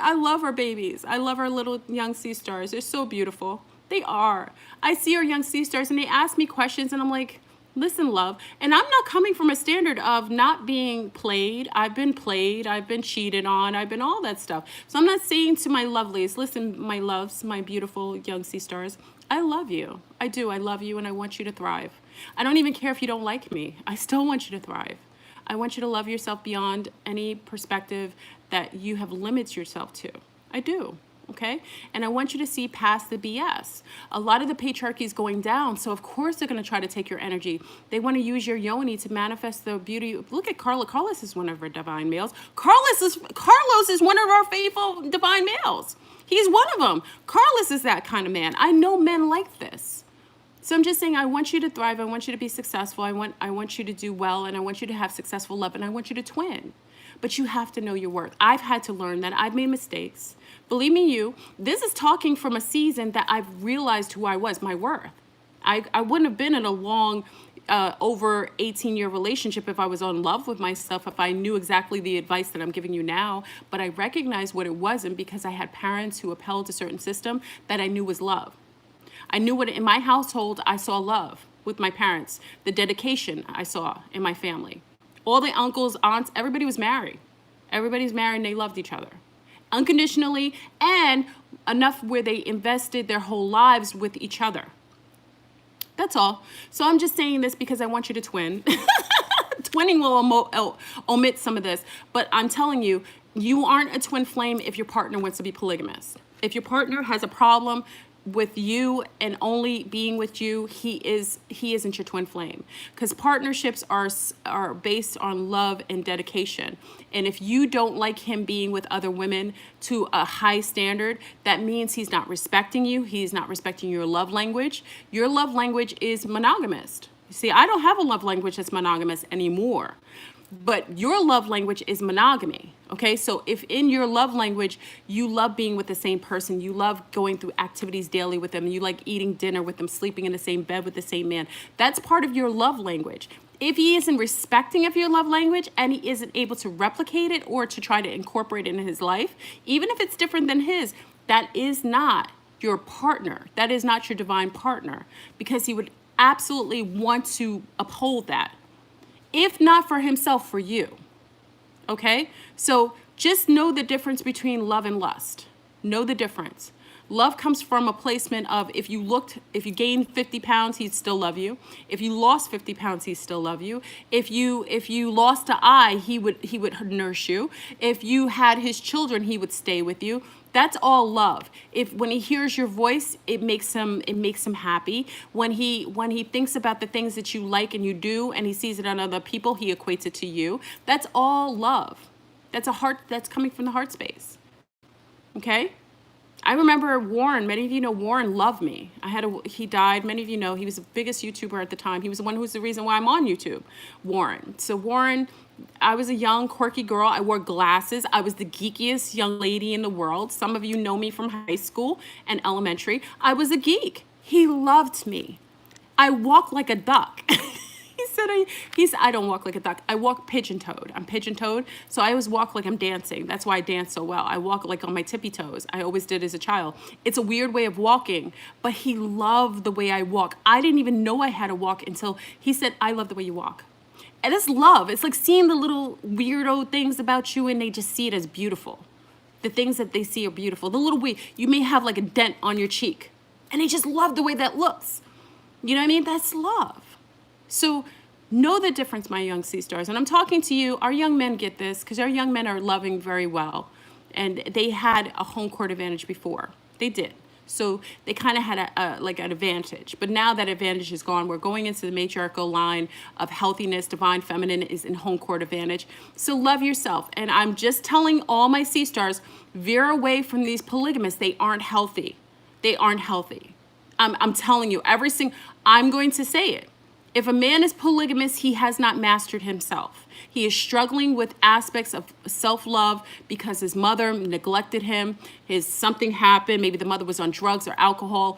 I love our babies. I love our little young sea stars. They're so beautiful. They are. I see our young sea stars and they ask me questions and I'm like, listen, love. And I'm not coming from a standard of not being played. I've been cheated on, I've been all that stuff. So I'm not saying to my lovelies, listen, my loves, my beautiful young sea stars, I love you. I do. I love you and I want you to thrive. I don't even care if you don't like me. I still want you to thrive. I want you to love yourself beyond any perspective that you have limited yourself to. I do. Okay? And I want you to see past the BS. A lot of the patriarchy is going down, so of course they're going to try to take your energy. They want to use your yoni to manifest the beauty. Look at Carla. Carlos is one of our divine males. Carlos is one of our faithful divine males. He's one of them. Carlos is that kind of man. I know men like this. So I'm just saying, I want you to thrive. I want you to be successful. I want you to do well, and I want you to have successful love, and I want you to twin. But you have to know your worth. I've had to learn that. I've made mistakes. Believe me, this is talking from a season that I've realized who I was, my worth. I wouldn't have been in a long, over 18-year relationship if I was in love with myself, if I knew exactly the advice that I'm giving you now. But I recognized what it wasn't because I had parents who upheld a certain system that I knew was love. I knew what in my household, I saw love with my parents, the dedication I saw in my family. All the uncles, aunts, everybody was married. Everybody's married and they loved each other. unconditionally, and enough where they invested their whole lives with each other. That's all. So I'm just saying this because I want you to twin. Twinning will omit some of this, but I'm telling you, you aren't a twin flame if your partner wants to be polygamous. If your partner has a problem with you and only being with you, he isn't your twin flame, because partnerships are based on love and dedication. And if you don't like him being with other women to a high standard, that means he's not respecting you. He's not respecting your love language. Your love language is monogamous. You see, I don't have a love language that's monogamous anymore. But your love language is monogamy, okay? So if in your love language, you love being with the same person, you love going through activities daily with them, you like eating dinner with them, sleeping in the same bed with the same man, that's part of your love language. If he isn't respecting of your love language and he isn't able to replicate it or to try to incorporate it in his life, even if it's different than his, that is not your partner. That is not your divine partner, because he would absolutely want to uphold that. If not for himself, for you. Okay? So just know the difference between love and lust. Know the difference. Love comes from a placement of if you gained 50 pounds, he'd still love you. If you lost 50 pounds, he'd still love you. If you lost an eye, he would nurse you. If you had his children, he would stay with you. That's all love. When he hears your voice, it makes him happy. When he thinks about the things that you like and you do, and he sees it on other people, he equates it to you. That's all love. That's coming from the heart space. Okay? I remember Warren. Many of you know Warren loved me. He died. Many of you know he was the biggest YouTuber at the time. He was the one who was the reason why I'm on YouTube. Warren. So Warren, I was a young, quirky girl. I wore glasses. I was the geekiest young lady in the world. Some of you know me from high school and elementary. I was a geek. He loved me. I walk like a duck. He said, I don't walk like a duck. I walk pigeon-toed. I'm pigeon-toed, so I always walk like I'm dancing. That's why I dance so well. I walk like on my tippy toes. I always did as a child. It's a weird way of walking, but he loved the way I walk. I didn't even know I had to walk until he said, I love the way you walk. And it's love. It's like seeing the little weirdo things about you and they just see it as beautiful. The things that they see are beautiful. The little you may have like a dent on your cheek and they just love the way that looks. You know what I mean? That's love. So know the difference, my young sea stars. And I'm talking to you, our young men get this, because our young men are loving very well. And they had a home court advantage before. They did. So they kind of had an advantage. But now that advantage is gone, we're going into the matriarchal line of healthiness. Divine feminine is in home court advantage. So love yourself. And I'm just telling all my sea stars, veer away from these polygamists. They aren't healthy. They aren't healthy. I'm telling you, I'm going to say it. If a man is polygamous, he has not mastered himself. He is struggling with aspects of self-love because his mother neglected him. Something happened. Maybe the mother was on drugs or alcohol.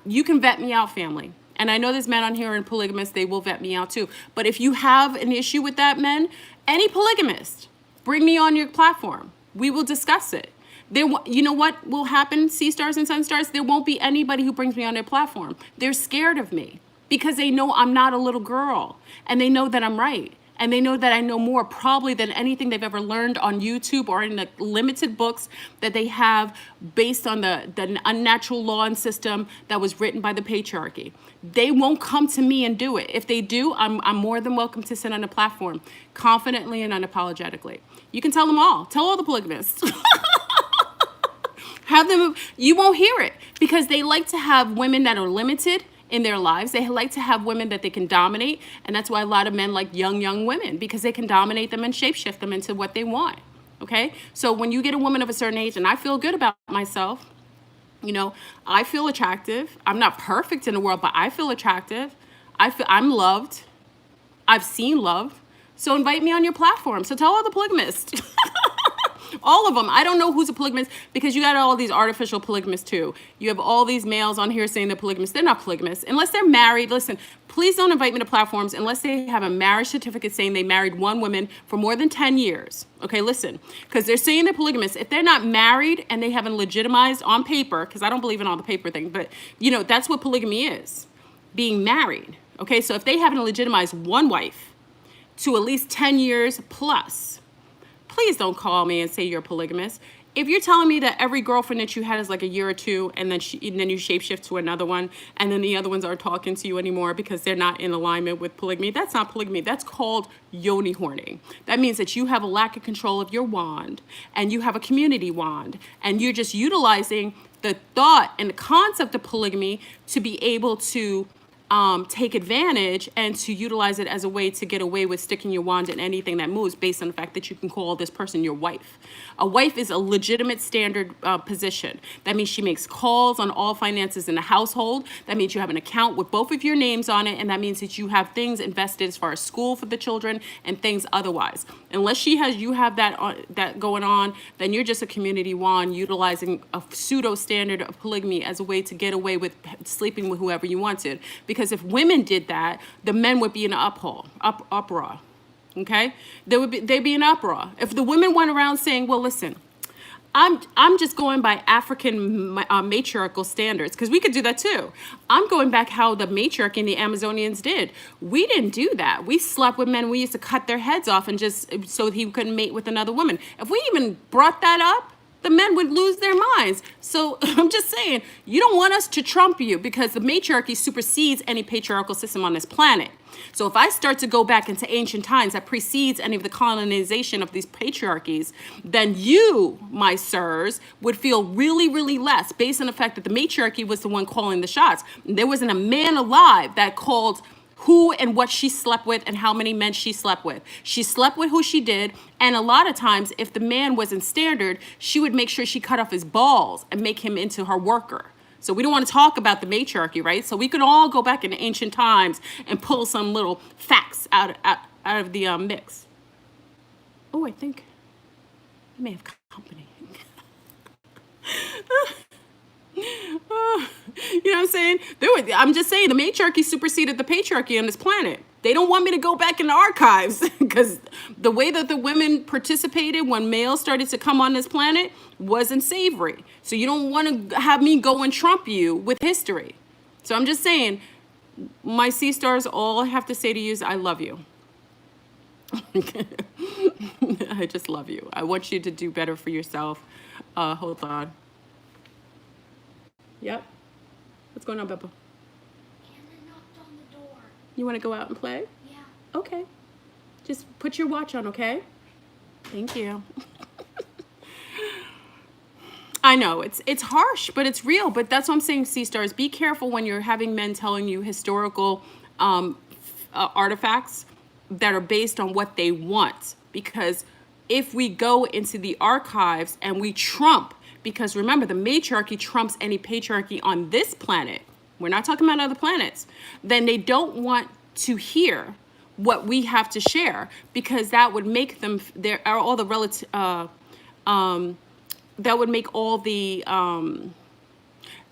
You can vet me out, family. And I know there's men on here in polygamous. They will vet me out too. But if you have an issue with that, men, any polygamist, bring me on your platform. We will discuss it. You know what will happen, sea stars and sun stars? There won't be anybody who brings me on their platform. They're scared of me. Because they know I'm not a little girl, and they know that I'm right, and they know that I know more probably than anything they've ever learned on YouTube or in the limited books that they have based on the unnatural law and system that was written by the patriarchy. They won't come to me and do it. If they do, I'm more than welcome to sit on a platform confidently and unapologetically. You can tell them all. Tell all the polygamists. Have them. You won't hear it because they like to have women that are limited in their lives. They like to have women that they can dominate. And that's why a lot of men like young women, because they can dominate them and shapeshift them into what they want. Okay? So when you get a woman of a certain age, and I feel good about myself, I feel attractive. I'm not perfect in the world, but I feel attractive. I'm loved. I've seen love. So invite me on your platform. So tell all the polygamists. All of them. I don't know who's a polygamist because you got all these artificial polygamists too. You have all these males on here saying they're polygamists. They're not polygamists. Unless they're married. Listen, please don't invite me to platforms unless they have a marriage certificate saying they married one woman for more than 10 years. Okay, listen. Because they're saying they're polygamists. If they're not married and they haven't legitimized on paper, because I don't believe in all the paper thing, but that's what polygamy is. Being married. Okay, so if they haven't legitimized one wife to at least 10 years plus, please don't call me and say you're a polygamist. If you're telling me that every girlfriend that you had is like a year or two, and then you shapeshift to another one, and then the other ones aren't talking to you anymore because they're not in alignment with polygamy, that's not polygamy. That's called Yoni horning. That means that you have a lack of control of your wand, and you have a community wand, and you're just utilizing the thought and the concept of polygamy to be able to take advantage and to utilize it as a way to get away with sticking your wand in anything that moves based on the fact that you can call this person your wife. A wife is a legitimate standard position. That means she makes calls on all finances in the household. That means you have an account with both of your names on it, and that means that you have things invested as far as school for the children and things otherwise. Unless you have that going on, then you're just a community wand utilizing a pseudo standard of polygamy as a way to get away with sleeping with whoever you wanted. Because if women did that, the men would be in an uproar. Okay, they'd be in uproar. If the women went around saying, "Well, listen, I'm just going by African matriarchal standards," because we could do that too. I'm going back how the matriarchy and the Amazonians did. We didn't do that. We slept with men. We used to cut their heads off and just so he couldn't mate with another woman. If we even brought that up, the men would lose their minds. So I'm just saying, you don't want us to trump you because the matriarchy supersedes any patriarchal system on this planet. So if I start to go back into ancient times that precedes any of the colonization of these patriarchies, then you, my sirs, would feel really, really less based on the fact that the matriarchy was the one calling the shots. There wasn't a man alive that called who and what she slept with and how many men she slept with. She slept with who she did, and a lot of times, if the man wasn't standard, she would make sure she cut off his balls and make him into her worker. So we don't want to talk about the matriarchy, right? So we can all go back into ancient times and pull some little facts out of the mix. Oh, I think I may have company. You know what I'm saying? I'm just saying the matriarchy superseded the patriarchy on this planet. They don't want me to go back in the archives because the way that the women participated when males started to come on this planet wasn't savory. So you don't want to have me go and trump you with history. So I'm just saying, my sea stars, all I have to say to you is I love you. I just love you. I want you to do better for yourself. Hold on. Yep. What's going on, Beppa? Hannah knocked on the door. You want to go out and play? Yeah. Okay. Just put your watch on, okay? Thank you. I know it's harsh, but it's real. But that's what I'm saying, sea stars. Be careful when you're having men telling you historical artifacts that are based on what they want. Because if we go into the archives and we trump, because remember, the matriarchy trumps any patriarchy on this planet. We're not talking about other planets. Then they don't want to hear what we have to share because that would make them, there are all the relative, that would make all the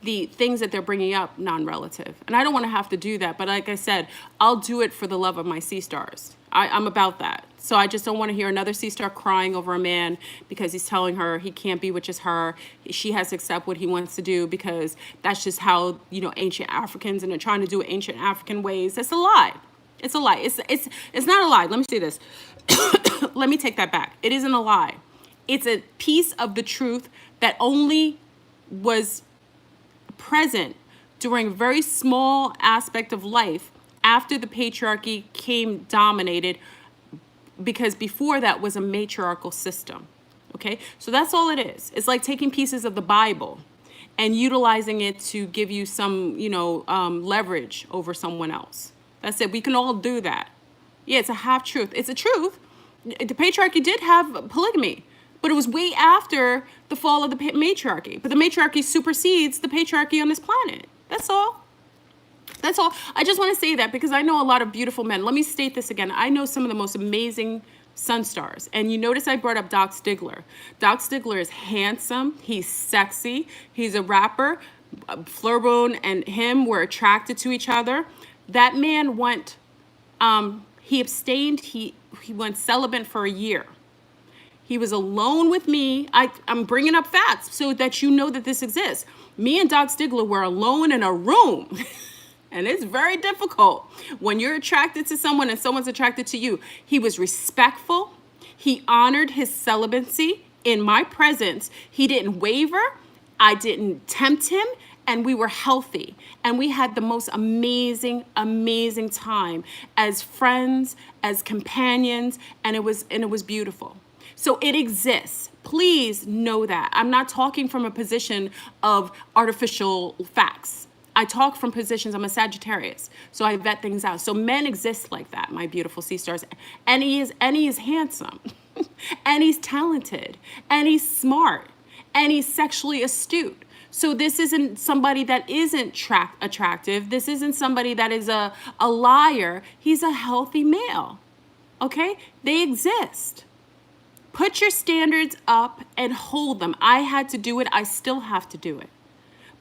things that they're bringing up non-relative. And I don't want to have to do that. But like I said, I'll do it for the love of my sea stars. I'm about that. So I just don't want to hear another sea star crying over a man because he's telling her he can't be with just her. She has to accept what he wants to do because that's just how, ancient Africans, and they're trying to do it ancient African ways. That's a lie. It's a lie. It's not a lie. Let me say this. Let me take that back. It isn't a lie. It's a piece of the truth that only was present during a very small aspect of life after the patriarchy came dominated, because before that was a matriarchal system. Okay, so that's all it is. It's like taking pieces of the Bible and utilizing it to give you some, leverage over someone else. That's it. We can all do that. Yeah, it's a half truth. It's a truth. The patriarchy did have polygamy, but it was way after the fall of the matriarchy. But the matriarchy supersedes the patriarchy on this planet. That's all. That's all. I just want to say that because I know a lot of beautiful men. Let me state this again. I know some of the most amazing sun stars. And you notice I brought up Doc Stigler. Doc Stigler is handsome. He's sexy. He's a rapper. Flerbone and him were attracted to each other. That man went, he abstained. He went celibate for a year. He was alone with me. I'm bringing up facts so that you know that this exists. Me and Doc Stigler were alone in a room. And it's very difficult when you're attracted to someone and someone's attracted to you. He was respectful. He honored his celibacy in my presence. He didn't waver. I didn't tempt him. And we were healthy. And we had the most amazing, amazing time as friends, as companions. And it was beautiful. So it exists. Please know that. I'm not talking from a position of artificial facts. I talk from positions, I'm a Sagittarius, so I vet things out. So men exist like that, my beautiful sea stars. And he is handsome, and he's talented, and he's smart, and he's sexually astute. So this isn't somebody that isn't attractive. This isn't somebody that is a liar. He's a healthy male, okay? They exist. Put your standards up and hold them. I had to do it. I still have to do it.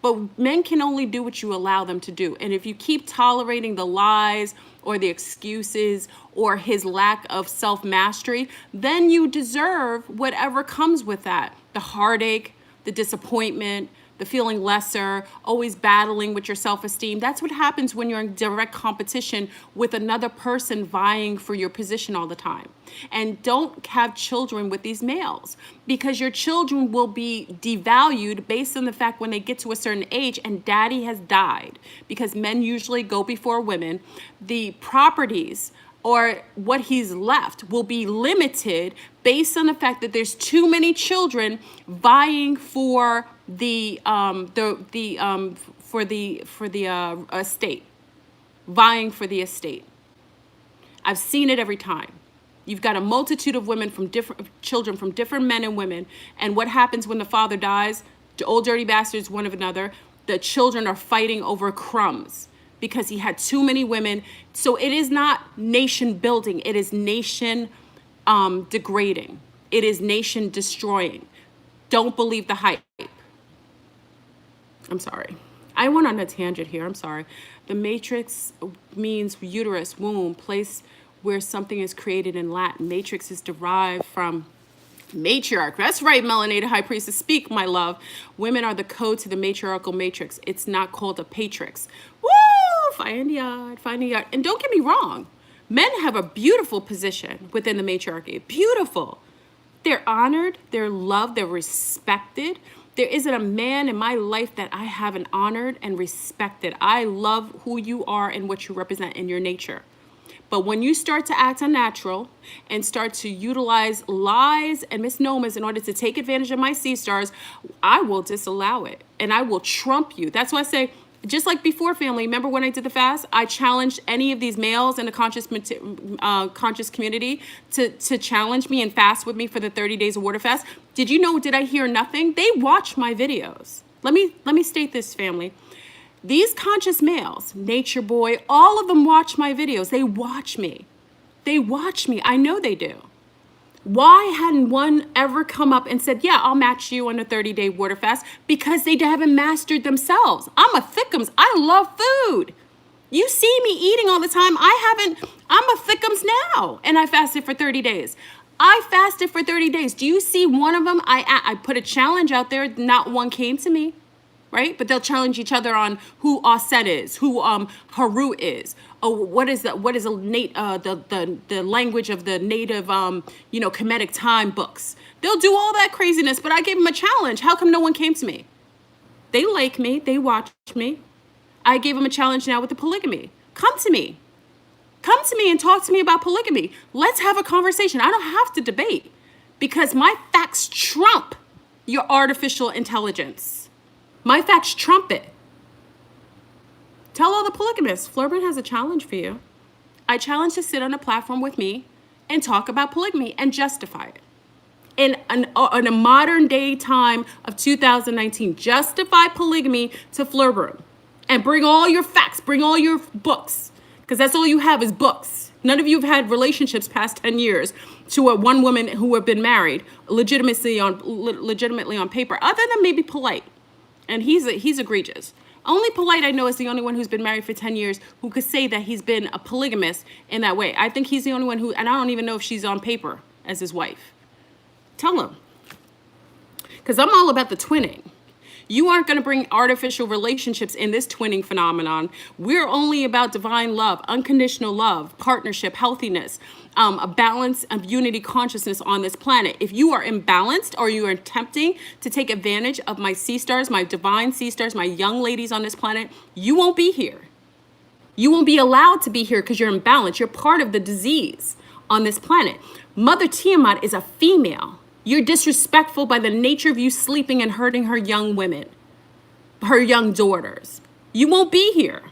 But men can only do what you allow them to do. And if you keep tolerating the lies or the excuses or his lack of self-mastery, then you deserve whatever comes with that. The heartache, the disappointment, the feeling lesser, always battling with your self-esteem. That's what happens when you're in direct competition with another person vying for your position all the time. And don't have children with these males, because your children will be devalued based on the fact when they get to a certain age and daddy has died, because men usually go before women. The properties or what he's left will be limited based on the fact that there's too many children vying for the estate, vying for the estate. I've seen it every time. You've got a multitude of women from different children from different men and women, and what happens when the father dies? The old dirty bastards, one of another. The children are fighting over crumbs because he had too many women. So it is not nation building. It is nation degrading. It is nation destroying. Don't believe the hype. I'm sorry. I went on a tangent here. I'm sorry. The matrix means uterus, womb, place where something is created in Latin. Matrix is derived from matriarch. That's right, melanated high priestess. Speak, my love. Women are the code to the matriarchal matrix. It's not called a patrix. Woo! Fire in the yard, fire in the yard. And don't get me wrong. Men have a beautiful position within the matriarchy. Beautiful. They're honored. They're loved. They're respected. There isn't a man in my life that I haven't honored and respected. I love who you are and what you represent in your nature. But when you start to act unnatural and start to utilize lies and misnomers in order to take advantage of my sea stars, I will disallow it and I will trump you. That's why I say, just like before, family, remember when I did the fast? I challenged any of these males in the conscious community to challenge me and fast with me for the 30 days of water fast. Did you know, did I hear nothing? They watch my videos. Let me state this, family. These conscious males, Nature Boy, all of them watch my videos. They watch me. They watch me. I know they do. Why hadn't one ever come up and said, yeah, I'll match you on a 30-day water fast? Because they haven't mastered themselves. I'm a thickums. I love food. You see me eating all the time. I'm a thickums now. And I fasted for 30 days. I fasted for 30 days. Do you see one of them? I put a challenge out there. Not one came to me. Right? But they'll challenge each other on who Aset is, who Haru is. Oh, what is the language of the native Kemetic time books. They'll do all that craziness, but I gave them a challenge. How come no one came to me? They like me, they watch me. I gave them a challenge now with the polygamy. Come to me. Come to me and talk to me about polygamy. Let's have a conversation. I don't have to debate because my facts trump your artificial intelligence. My facts trump it. Tell all the polygamists, Flurban has a challenge for you. I challenge to sit on a platform with me and talk about polygamy and justify it. In a modern day time of 2019, justify polygamy to Flurban and bring all your facts, bring all your books, because that's all you have is books. None of you have had relationships past 10 years to one woman who have been married legitimately on paper, other than maybe Polite. And he's egregious. Only Polite I know is the only one who's been married for 10 years who could say that he's been a polygamist in that way. I think he's the only one who, and I don't even know if she's on paper as his wife. Tell him. Because I'm all about the twinning. You aren't going to bring artificial relationships in this twinning phenomenon. We're only about divine love, unconditional love, partnership, healthiness, a balance of unity consciousness on this planet. If you are imbalanced or you are attempting to take advantage of my sea stars, my divine sea stars, my young ladies on this planet, you won't be here. You won't be allowed to be here because you're imbalanced. You're part of the disease on this planet. Mother Tiamat is a female. You're disrespectful by the nature of you sleeping and hurting her young women, her young daughters. You won't be here.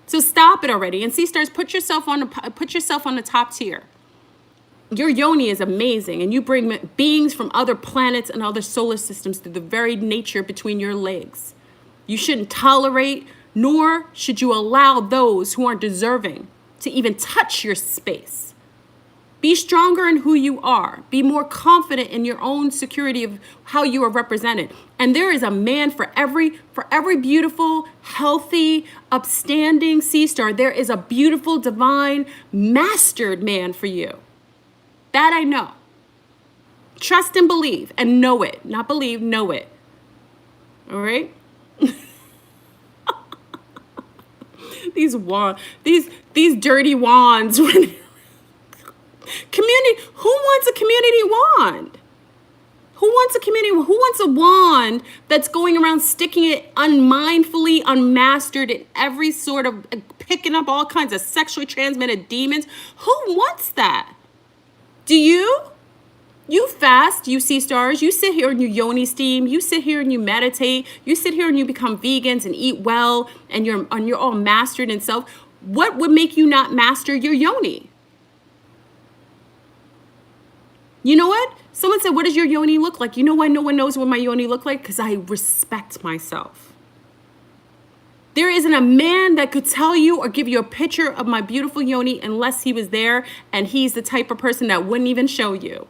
So stop it already. And sea stars, put yourself on the top tier. Your Yoni is amazing, and you bring beings from other planets and other solar systems through the very nature between your legs. You shouldn't tolerate, nor should you allow those who aren't deserving to even touch your space. Be stronger in who you are. Be more confident in your own security of how you are represented. And there is a man for every beautiful, healthy, upstanding sea star. There is a beautiful, divine, mastered man for you. That I know. Trust and believe and know it. Not believe, know it. All right? These dirty wands. Community. Who wants a community wand? Who wants a community? Who wants a wand that's going around sticking it unmindfully, unmastered in every sort of picking up all kinds of sexually transmitted demons? Who wants that? Do you? You fast, you see stars, you sit here and you Yoni steam, you sit here and you meditate, you sit here and you become vegans and eat well, and you're all mastered in self. What would make you not master your Yoni? You know what? Someone said, what does your Yoni look like? You know why no one knows what my Yoni look like? Because I respect myself. There isn't a man that could tell you or give you a picture of my beautiful Yoni unless he was there, and he's the type of person that wouldn't even show you.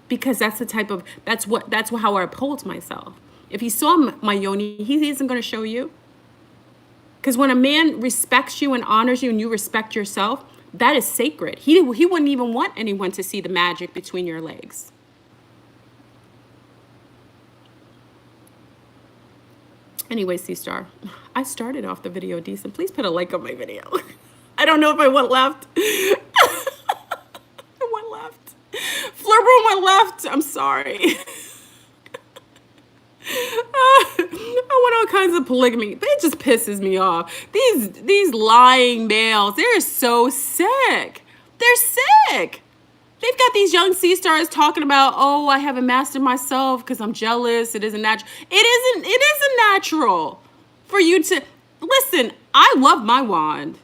Because that's how I uphold myself. If he saw my Yoni, he isn't going to show you. Because when a man respects you and honors you and you respect yourself, that is sacred. He wouldn't even want anyone to see the magic between your legs. Anyway, C-Star, I started off the video decent. Please put a like on my video. I don't know if I went left. I went left. Flurbo went left. I'm sorry. I want all kinds of polygamy, but it just pisses me off. These lying males, they're so sick. They're sick. They've got these young sea stars talking about, oh, I haven't mastered myself because I'm jealous. It isn't natural. It isn't natural for you to listen. I love my wand.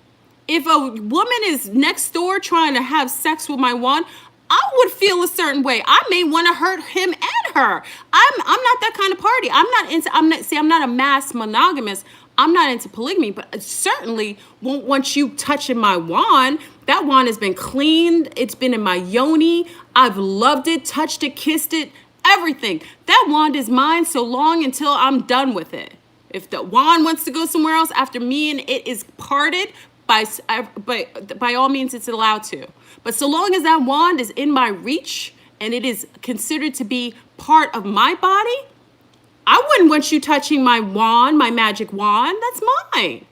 If a woman is next door trying to have sex with my wand, I would feel a certain way. I may want to hurt him and her. I'm not that kind of party. I'm not a mass monogamist. I'm not into polygamy, but I certainly won't want you touching my wand. That wand has been cleaned. It's been in my Yoni. I've loved it, touched it, kissed it, everythhy. That wand is mine so long until I'm done with it. If the wand wants to go somewhere else after me and it is parted, by all means, it's allowed to. But so long as that wand is in my reach and it is considered to be part of my body, I wouldn't want you touching my wand, my magic wand. That's mine.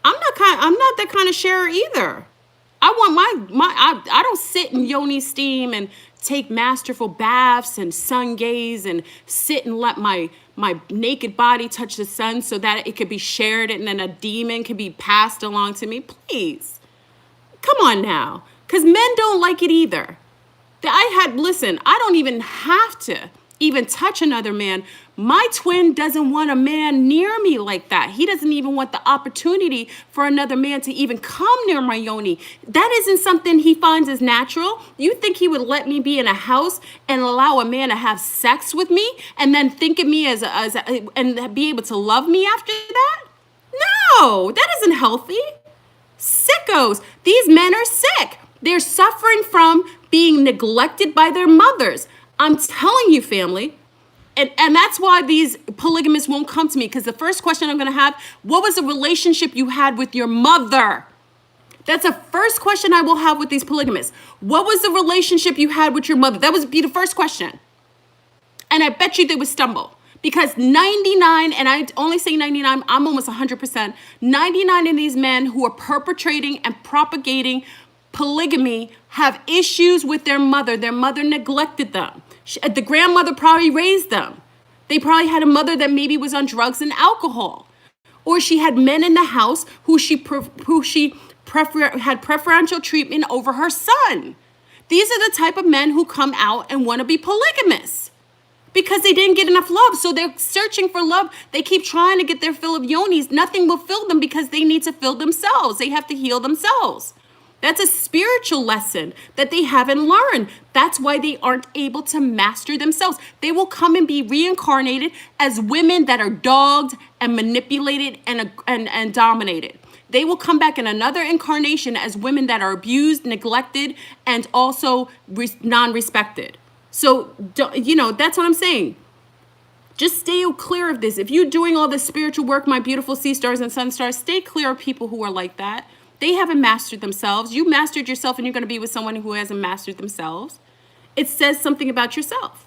I'm not that kind of sharer either. I want I don't sit in Yoni steam and take masterful baths and sun gaze and sit and let my naked body touch the sun so that it could be shared and then a demon could be passed along to me. Please. Come on now. Because men don't like it either. I don't even have to even touch another man. My twin doesn't want a man near me like that. He doesn't even want the opportunity for another man to even come near my Yoni. That isn't something he finds as natural. You think he would let me be in a house and allow a man to have sex with me and then think of me and be able to love me after that? No, that isn't healthy. Sickos. These men are sick. They're suffering from being neglected by their mothers. I'm telling you, family. And that's why these polygamists won't come to me, because the first question I'm going to have, what was the relationship you had with your mother? That's the first question I will have with these polygamists. What was the relationship you had with your mother? That would be the first question. And I bet you they would stumble, Because 99, and I only say 99, I'm almost 100%, 99 of these men who are perpetrating and propagating polygamy have issues with their mother. Their mother neglected them. The grandmother probably raised them. They probably had a mother that maybe was on drugs and alcohol. Or she had men in the house who had preferential treatment over her son. These are the type of men who come out and want to be polygamists because they didn't get enough love. So they're searching for love. They keep trying to get their fill of yonis. Nothing will fill them because they need to fill themselves. They have to heal themselves. That's a spiritual lesson that they haven't learned. That's why they aren't able to master themselves. They will come and be reincarnated as women that are dogged and manipulated and dominated. They will come back in another incarnation as women that are abused, neglected, and also non-respected. So, that's what I'm saying. Just stay clear of this. If you're doing all this spiritual work, my beautiful sea stars and sun stars, stay clear of people who are like that. They haven't mastered themselves. You mastered yourself and you're going to be with someone who hasn't mastered themselves. It says something about yourself.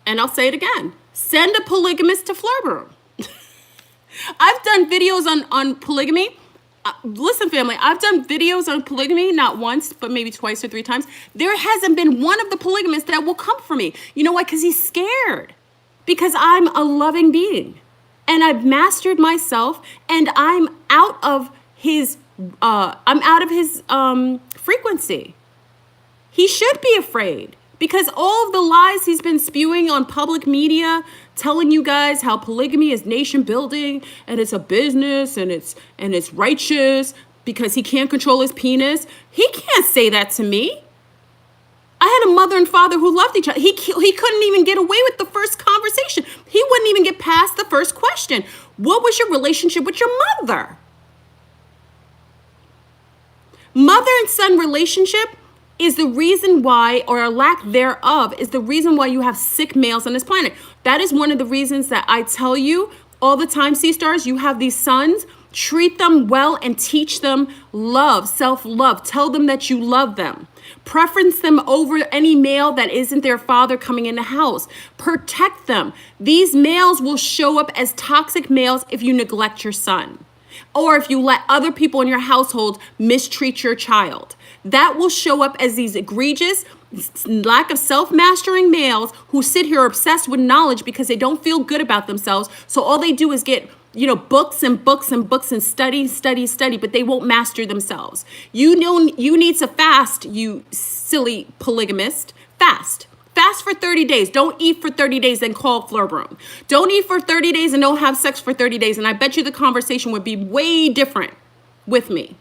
And I'll say it again. Send a polygamist to Flirt Room. I've done videos on polygamy. Listen, family, I've done videos on polygamy, not once, but maybe twice or 3 times. There hasn't been one of the polygamists that will come for me. You know why? Because he's scared. Because I'm a loving being. And I've mastered myself, and I'm out of his frequency. He should be afraid because all of the lies he's been spewing on public media, telling you guys how polygamy is nation building and it's a business and it's righteous because he can't control his penis. He can't say that to me. I had a mother and father who loved each other. He couldn't even get away with the first conversation. He wouldn't even get past the first question. What was your relationship with your mother? Mother and son relationship is the reason why, or a lack thereof, is the reason why you have sick males on this planet. That is one of the reasons that I tell you all the time, sea stars, you have these sons, treat them well and teach them love, self-love. Tell them that you love them. Preference them over any male that isn't their father coming in the house. Protect them. These males will show up as toxic males if you neglect your son, or if you let other people in your household mistreat your child. That will show up as these egregious, lack of self-mastering males who sit here obsessed with knowledge because they don't feel good about themselves. So all they do is get books and books and books and study, but they won't master themselves. You need to fast, you silly polygamist. Fast. Fast for 30 days. Don't eat for 30 days, then call Flirt Room. Don't eat for 30 days and don't have sex for 30 days. And I bet you the conversation would be way different with me.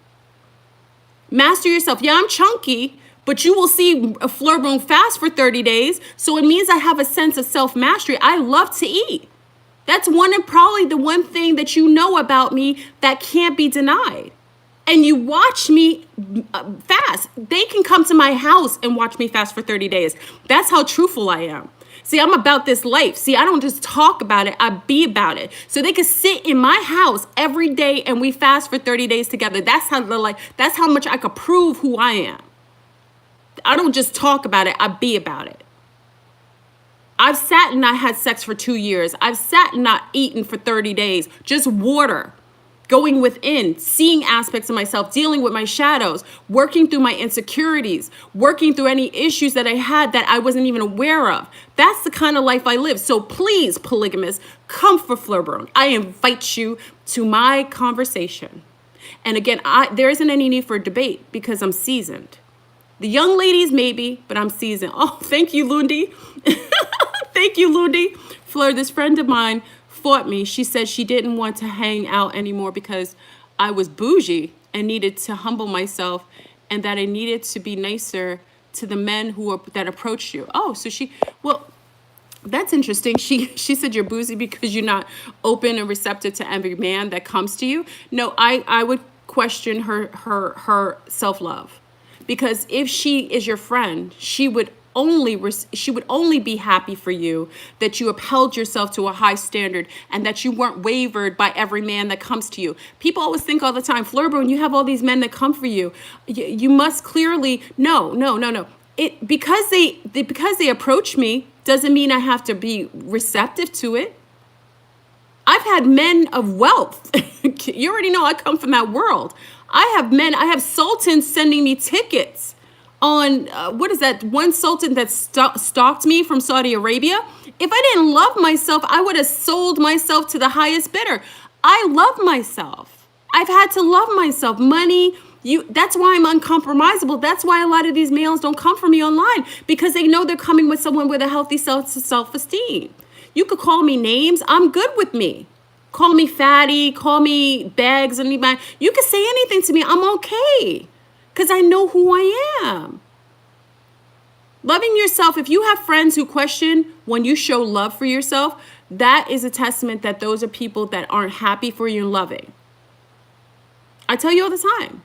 Master yourself. Yeah, I'm chunky, but you will see a Flirt Room fast for 30 days. So it means I have a sense of self-mastery. I love to eat. That's probably the one thing that you know about me that can't be denied. And you watch me fast. They can come to my house and watch me fast for 30 days. That's how truthful I am. See, I'm about this life. See, I don't just talk about it, I be about it. So they can sit in my house every day and we fast for 30 days together. That's how much I could prove who I am. I don't just talk about it, I be about it. I've sat and not had sex for 2 years. I've sat and not eaten for 30 days. Just water. Going within, seeing aspects of myself, dealing with my shadows, working through my insecurities, working through any issues that I had that I wasn't even aware of. That's the kind of life I live. So please, polygamists, come for Flirt Room. I invite you to my conversation. And again, there isn't any need for a debate because I'm seasoned. The young ladies, maybe, but I'm seasoned. Oh, thank you, Lundi. Thank you, Lundi. Fleur, this friend of mine fought me. She said she didn't want to hang out anymore because I was bougie and needed to humble myself and that I needed to be nicer to the men that approached you. Oh, so well, that's interesting. She said you're bougie because you're not open and receptive to every man that comes to you. No, I would question her self-love. Because if she is your friend, she would only be happy for you that you upheld yourself to a high standard and that you weren't wavered by every man that comes to you. People always think all the time, Fleur, when you have all these men that come for you, you must clearly, no. because they approach me doesn't mean I have to be receptive to it. I've had men of wealth. You already know I come from that world. I have sultans sending me tickets on, what is that one sultan that stalked me from Saudi Arabia? If I didn't love myself, I would have sold myself to the highest bidder. I love myself. I've had to love myself. Money, that's why I'm uncompromisable. That's why a lot of these males don't come for me online, because they know they're coming with someone with a healthy self-esteem. You could call me names. I'm good with me. Call me fatty, call me bags, and you can say anything to me. I'm okay, because I know who I am. Loving yourself, if you have friends who question when you show love for yourself, that is a testament that those are people that aren't happy for you and loving. I tell you all the time.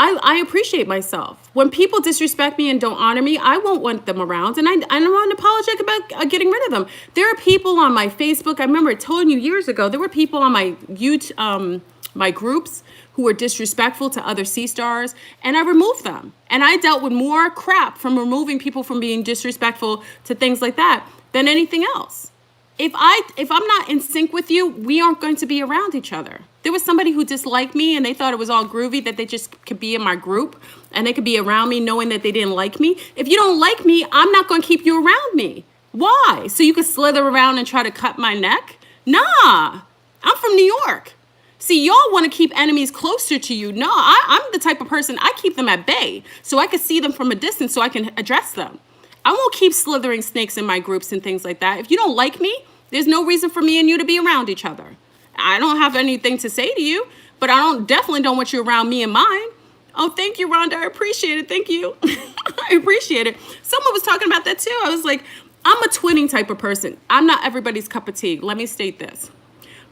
I appreciate myself. When people disrespect me and don't honor me, I won't want them around. And I'm unapologetic about getting rid of them. There are people on my Facebook. I remember telling you years ago, there were people on my YouTube, my groups who were disrespectful to other C-stars, and I removed them. And I dealt with more crap from removing people from being disrespectful to things like that than anything else. If I'm not in sync with you, we aren't going to be around each other. There was somebody who disliked me and they thought it was all groovy that they just could be in my group and they could be around me knowing that they didn't like me. If you don't like me, I'm not going to keep you around me. Why? So you could slither around and try to cut my neck? Nah, I'm from New York. See, y'all want to keep enemies closer to you. No, I'm the type of person, I keep them at bay so I can see them from a distance so I can address them. I won't keep slithering snakes in my groups and things like that. If you don't like me, there's no reason for me and you to be around each other. I don't have anything to say to you, but I definitely don't want you around me and mine. Oh, thank you, Rhonda. I appreciate it. Thank you. I appreciate it. Someone was talking about that too. I was like, I'm a twinning type of person. I'm not everybody's cup of tea. Let me state this.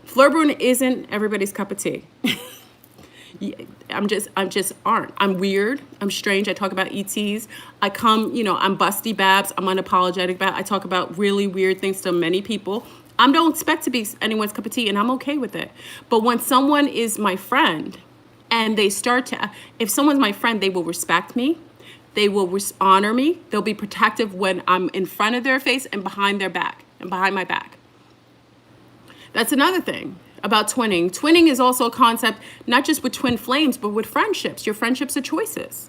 Fleur Brune isn't everybody's cup of tea. I'm just aren't. I'm weird. I'm strange. I talk about ETs. I come, I'm busty babs. I'm unapologetic about. I talk about really weird things to many people. I don't expect to be anyone's cup of tea, and I'm okay with it. But when someone is my friend and they if someone's my friend, they will respect me. They will honor me. They'll be protective when I'm in front of their face and behind their back and behind my back. That's another thing about twinning. Twinning is also a concept, not just with twin flames, but with friendships. Your friendships are choices.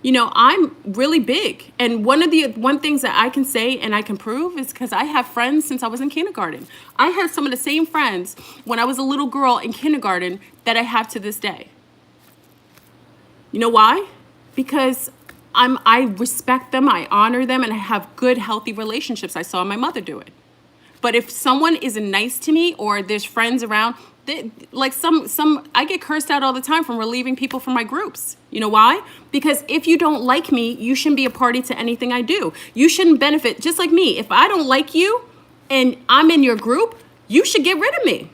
I'm really big. And one things that I can say and I can prove is because I have friends since I was in kindergarten. I had some of the same friends when I was a little girl in kindergarten that I have to this day. You know why? Because I respect them, I honor them, and I have good, healthy relationships. I saw my mother do it. But if someone isn't nice to me or there's friends around, I get cursed out all the time from relieving people from my groups. You know why? Because if you don't like me, you shouldn't be a party to anything I do. You shouldn't benefit, just like me. If I don't like you and I'm in your group, you should get rid of me.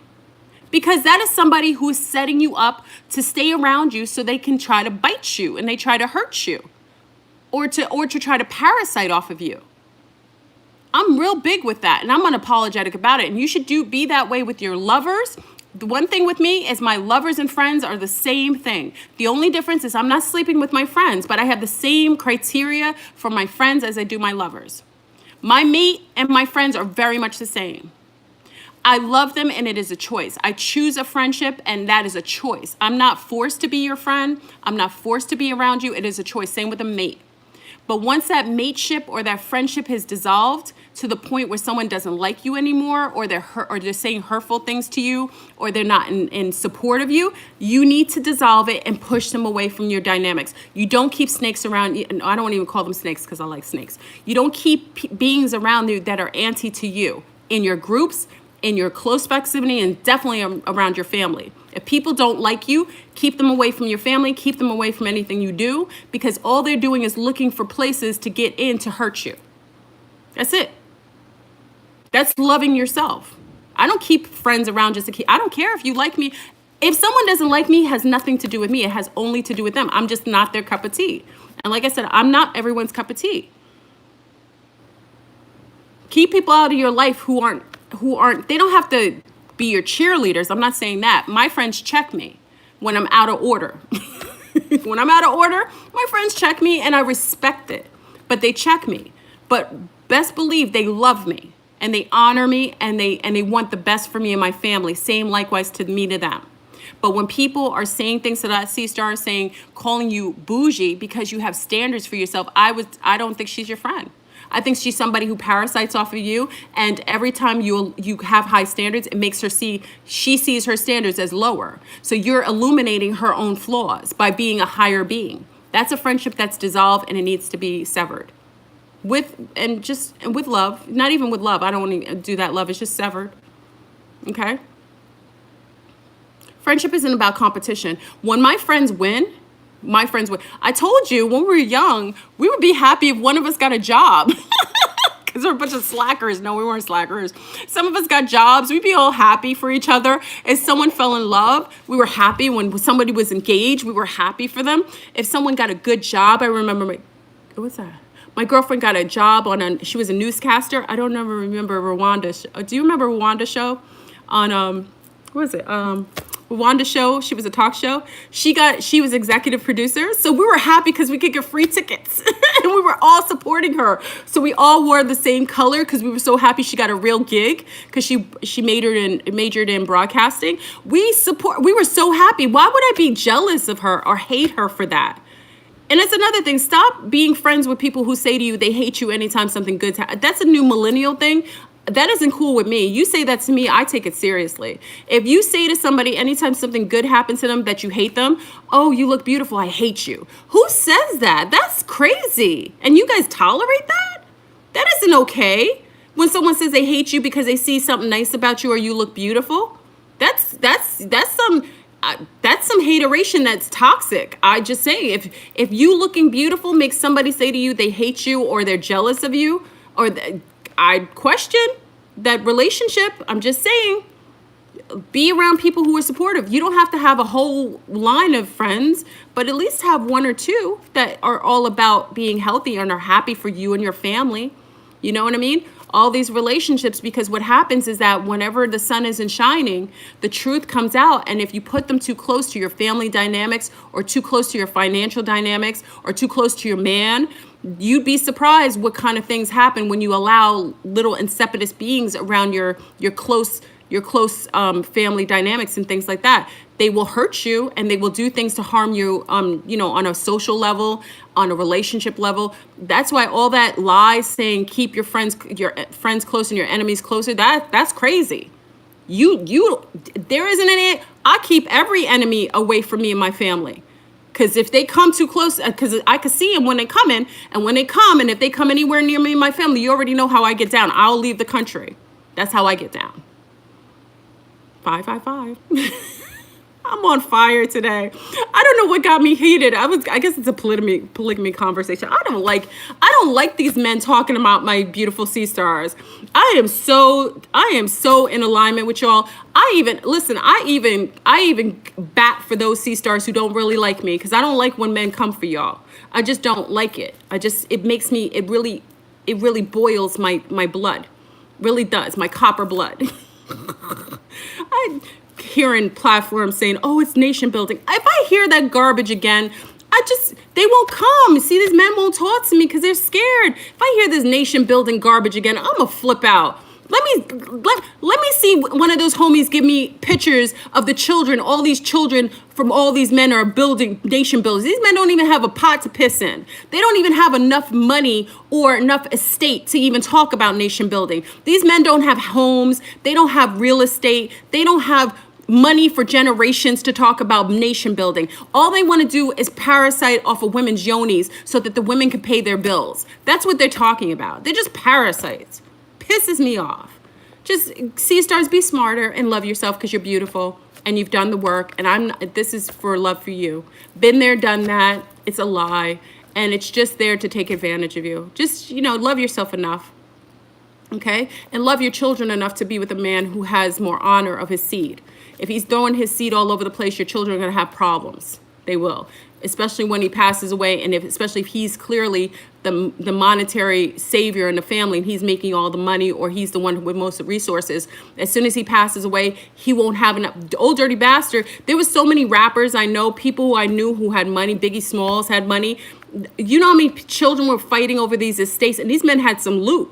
Because that is somebody who is setting you up to stay around you so they can try to bite you and they try to hurt you or to try to parasite off of you. I'm real big with that, and I'm unapologetic about it. And you should be that way with your lovers. The one thing with me is my lovers and friends are the same thing. The only difference is I'm not sleeping with my friends, but I have the same criteria for my friends as I do my lovers. My mate and my friends are very much the same. I love them, and it is a choice. I choose a friendship, and that is a choice. I'm not forced to be your friend. I'm not forced to be around you. It is a choice. Same with a mate. But once that mateship or that friendship has dissolved to the point where someone doesn't like you anymore, or they're saying hurtful things to you, or they're not in support of you, you need to dissolve it and push them away from your dynamics. You don't keep snakes around. I don't even call them snakes because I like snakes. You don't keep beings around you that are anti to you in your groups, in your close proximity, and definitely around your family. If people don't like you, keep them away from your family, keep them away from anything you do, because all they're doing is looking for places to get in to hurt you. That's it. That's loving yourself. I don't keep friends around just to keep. I don't care if you like me. If someone doesn't like me, it has nothing to do with me. It has only to do with them. I'm just not their cup of tea. And like I said, I'm not everyone's cup of tea. Keep people out of your life who aren't, they don't have to be your cheerleaders. I'm not saying that. My friends check me when I'm out of order. When I'm out of order, my friends check me and I respect it. But they check me. But best believe they love me and they honor me and they want the best for me and my family. Same likewise to me to them. But when people are saying things to that C-star, calling you bougie because you have standards for yourself, I don't think she's your friend. I think she's somebody who parasites off of you, and every time you have high standards, it makes her she sees her standards as lower. So you're illuminating her own flaws by being a higher being. That's a friendship that's dissolved and it needs to be severed. With love, not even with love. I don't want to do that love. It's just severed. Okay? Friendship isn't about competition. When my friends win, I told you when we were young, we would be happy if one of us got a job. Because we're a bunch of slackers. No, we weren't slackers. Some of us got jobs. We'd be all happy for each other. If someone fell in love, we were happy. When somebody was engaged, we were happy for them. If someone got a good job, I remember what's that? My girlfriend got a job she was a newscaster. I don't ever remember Rwanda. Do you remember Rwanda show on, what was it? Rwanda show. She was a talk show. She was executive producer. So we were happy because we could get free tickets and we were all supporting her. So we all wore the same color because we were so happy she got a real gig because she majored in broadcasting. We were so happy. Why would I be jealous of her or hate her for that? And it's another thing. Stop being friends with people who say to you they hate you anytime something good happens. That's a new millennial thing. That isn't cool with me. You say that to me, I take it seriously. If you say to somebody anytime something good happens to them that you hate them, oh, you look beautiful, I hate you. Who says that? That's crazy. And you guys tolerate that? That isn't okay. When someone says they hate you because they see something nice about you or you look beautiful, that's some hateration that's toxic. I just say if you looking beautiful makes somebody say to you they hate you or they're jealous of you or I question that relationship. I'm just saying, be around people who are supportive. You don't have to have a whole line of friends, but at least have one or two that are all about being healthy and are happy for you and your family. You know what I mean? All these relationships, because what happens is that whenever the sun isn't shining, the truth comes out. And if you put them too close to your family dynamics or too close to your financial dynamics or too close to your man, you'd be surprised what kind of things happen when you allow little insipidous beings around your close family dynamics and things like that. They will hurt you and they will do things to harm you, on a social level, on a relationship level. That's why all that lies saying keep your friends close and your enemies closer. That's crazy. There isn't any. I keep every enemy away from me and my family. Because if they come too close, because I could see them when they come in, and when they come, and if they come anywhere near me and my family, you already know how I get down. I'll leave the country. That's how I get down. 555. I'm on fire today. I don't know what got me heated. I guess it's a polygamy conversation. I don't like these men talking about my beautiful sea stars. I am so in alignment with y'all. I even bat for those sea stars who don't really like me, because I don't like when men come for y'all. I just don't like it. It really boils my blood. Really does. My copper blood. I'm hearing platforms saying, oh, it's nation building. If I hear that garbage again, they won't come. See, these men won't talk to me because they're scared. If I hear this nation building garbage again, I'm gonna flip out. Let me see one of those homies give me pictures of the children. All these children from all these men are building nation builders. These men don't even have a pot to piss in. They don't even have enough money or enough estate to even talk about nation building. These men don't have homes. They don't have real estate. They don't have money for generations to talk about nation building. All they want to do is parasite off of women's yonis so that the women can pay their bills. That's what they're talking about. They're just parasites. Pisses me off. Just sea stars, be smarter and love yourself because you're beautiful and you've done the work. And this is for love for you. Been there, done that. It's a lie. And it's just there to take advantage of you. Just, love yourself enough. Okay? And love your children enough to be with a man who has more honor of his seed. If he's throwing his seed all over the place, your children are going to have problems. They will, especially when he passes away, and especially if he's clearly the monetary savior in the family, and he's making all the money, or he's the one with most of the resources. As soon as he passes away, he won't have enough. Old dirty bastard. There was so many rappers I know, people who I knew who had money. Biggie Smalls had money. You know how many children were fighting over these estates, and these men had some loot.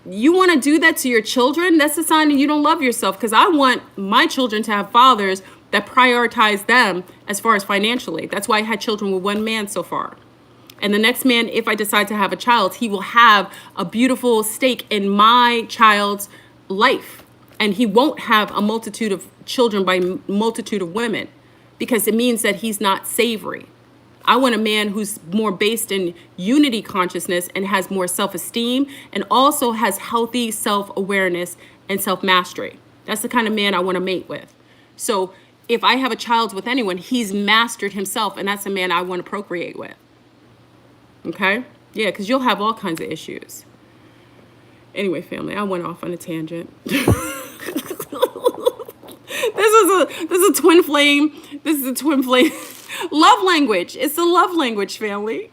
You want to do that to your children? That's a sign that you don't love yourself, because I want my children to have fathers that prioritize them as far as financially. That's why I had children with one man so far. And the next man, if I decide to have a child, he will have a beautiful stake in my child's life. And he won't have a multitude of children by multitude of women, because it means that he's not savory. I want a man who's more based in unity consciousness and has more self-esteem, and also has healthy self-awareness and self-mastery. That's the kind of man I want to mate with. So if I have a child with anyone, he's mastered himself, and that's a man I want to procreate with. Okay? Yeah, because you'll have all kinds of issues. Anyway, family, I went off on a tangent. This is a twin flame. This is a twin flame. Love language. It's the love language, family.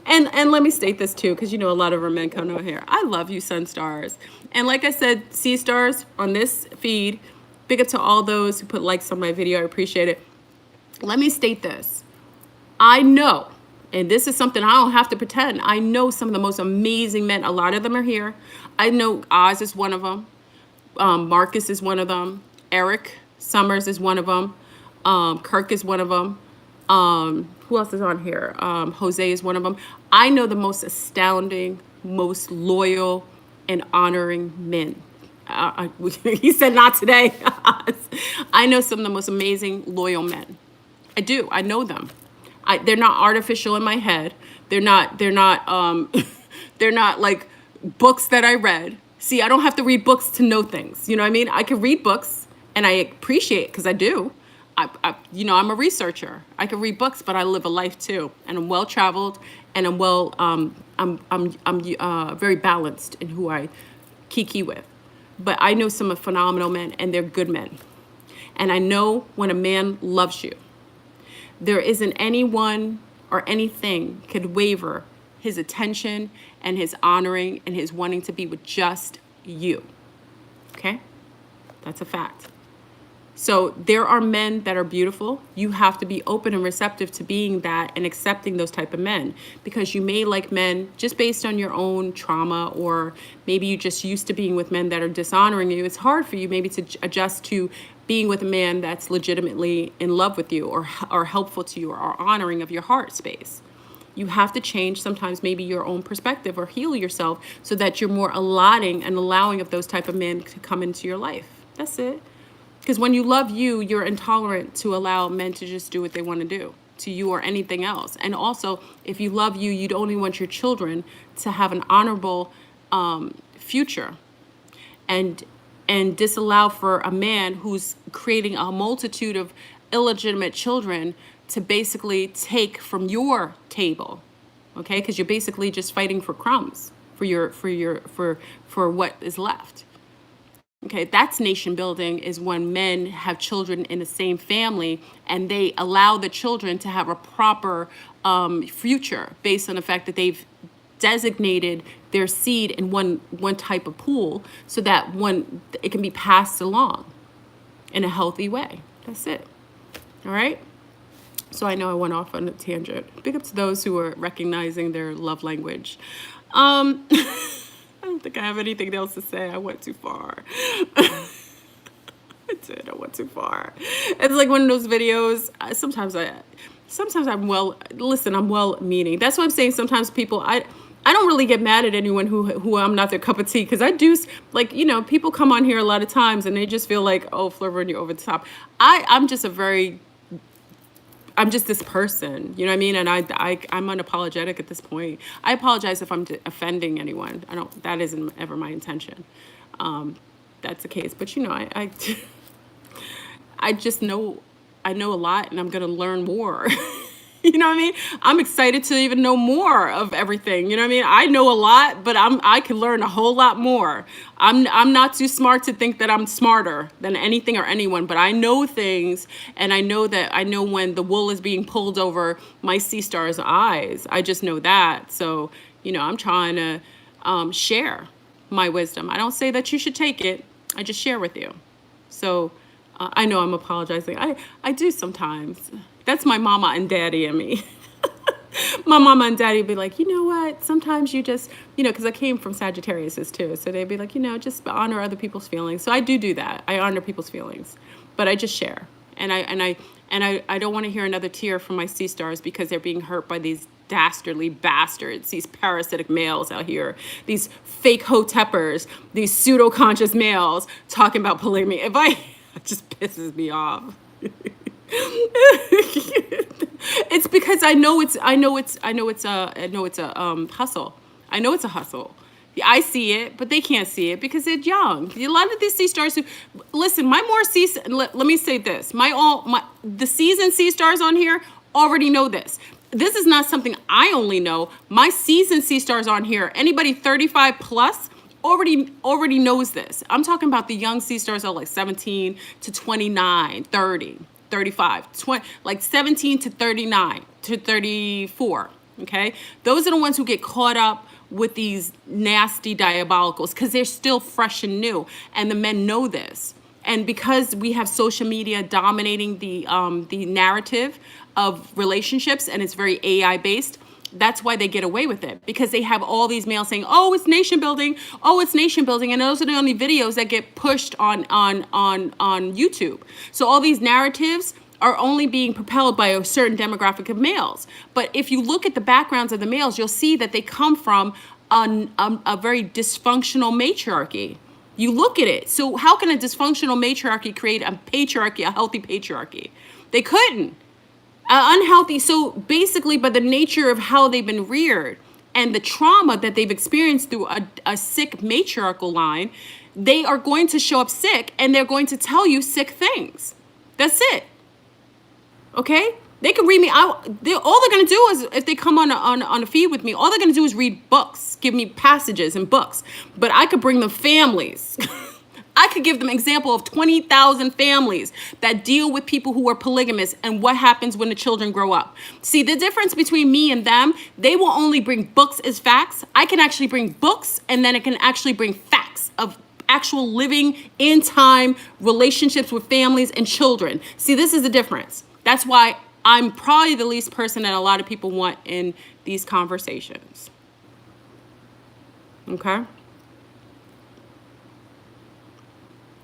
And let me state this too, because you know a lot of our men come over here. I love you, sun stars. And like I said, sea stars on this feed, big up to all those who put likes on my video. I appreciate it. Let me state this. I know, and this is something I don't have to pretend, I know some of the most amazing men. A lot of them are here. I know Oz is one of them. Marcus is one of them. Eric Summers is one of them. Kirk is one of them. Who else is on here? Jose is one of them. I know the most astounding, most loyal, and honoring men. He said not today. I know some of the most amazing, loyal men. I do. I know them. They're not artificial in my head. They're not they're not like books that I read. See, I don't have to read books to know things. You know what I mean? I can read books, and I appreciate it because I do. I'm a researcher. I can read books, but I live a life too, and I'm well traveled, and I'm very balanced in who I kiki with. But I know some phenomenal men, and they're good men. And I know when a man loves you, there isn't anyone or anything could waver his attention and his honoring and his wanting to be with just you. Okay? That's a fact. So there are men that are beautiful. You have to be open and receptive to being that and accepting those type of men, because you may like men just based on your own trauma, or maybe you just used to being with men that are dishonoring you. It's hard for you maybe to adjust to being with a man that's legitimately in love with you, or helpful to you, or honoring of your heart space. You have to change sometimes maybe your own perspective, or heal yourself so that you're more allotting and allowing of those type of men to come into your life. That's it. Because when you love you, you're intolerant to allow men to just do what they want to do to you or anything else. And also, if you love you, you'd only want your children to have an honorable future, and disallow for a man who's creating a multitude of illegitimate children to basically take from your table, okay? Because you're basically just fighting for crumbs for what is left. Okay, that's nation building, is when men have children in the same family and they allow the children to have a proper future based on the fact that they've designated their seed in one type of pool, so that it can be passed along in a healthy way. That's it. All right? So I know I went off on a tangent. Big up to those who are recognizing their love language. I don't think I have anything else to say. I went too far. I did. I went too far. It's like one of those videos. Sometimes I'm well-meaning. That's why I'm saying sometimes people, I don't really get mad at anyone who I'm not their cup of tea, because I do, like, you know, people come on here a lot of times and they just feel like, oh, Flora, you're over the top. I'm just this person, you know what I mean? And I'm unapologetic at this point. I apologize if I'm offending anyone. That isn't ever my intention. That's the case. But, you know, I just know, I know a lot, and I'm going to learn more. You know what I mean? I'm excited to even know more of everything. You know what I mean? I know a lot, but I can learn a whole lot more. I'm not too smart to think that I'm smarter than anything or anyone, but I know things, and I know when the wool is being pulled over my sea star's eyes. I just know that. So, I'm trying to share my wisdom. I don't say that you should take it. I just share with you. So I know I'm apologizing. I do sometimes. That's my mama and daddy and me. My mama and daddy would be like, you know what? Sometimes you just, because I came from Sagittariuses too. So they'd be like, just honor other people's feelings. So I do that. I honor people's feelings, but I just share. And I don't want to hear another tear from my sea stars because they're being hurt by these dastardly bastards, these parasitic males out here, these fake hoteppers, these pseudo-conscious males talking about polygamy. It just pisses me off. It's because I know it's a hustle. I know it's a hustle. I see it, but they can't see it because they're young. A lot of these sea stars who listen, let me say this. The seasoned sea stars on here already know this. This is not something I only know. My seasoned sea stars on here, anybody 35 plus already knows this. I'm talking about the young sea stars are like 17 to 29, 30, 35, 20, like 17 to 39 to 34. Okay. Those are the ones who get caught up with these nasty diabolicals because they're still fresh and new. And the men know this. And because we have social media dominating the narrative of relationships, and it's very AI based, that's why they get away with it, because they have all these males saying, oh, it's nation building. Oh, it's nation building. And those are the only videos that get pushed on YouTube. So all these narratives are only being propelled by a certain demographic of males. But if you look at the backgrounds of the males, you'll see that they come from a very dysfunctional matriarchy. You look at it. So how can a dysfunctional matriarchy create a patriarchy, a healthy patriarchy? They couldn't. Unhealthy. So basically, by the nature of how they've been reared and the trauma that they've experienced through a sick matriarchal line, they are going to show up sick, and they're going to tell you sick things. That's it. Okay? They can read me out. All they're going to do is, if they come on a feed with me, all they're going to do is read books, give me passages and books. But I could bring them families. I could give them an example of 20,000 families that deal with people who are polygamists and what happens when the children grow up. See, the difference between me and them, they will only bring books as facts. I can actually bring books, and then it can actually bring facts of actual living in time relationships with families and children. See, this is the difference. That's why I'm probably the least person that a lot of people want in these conversations. Okay?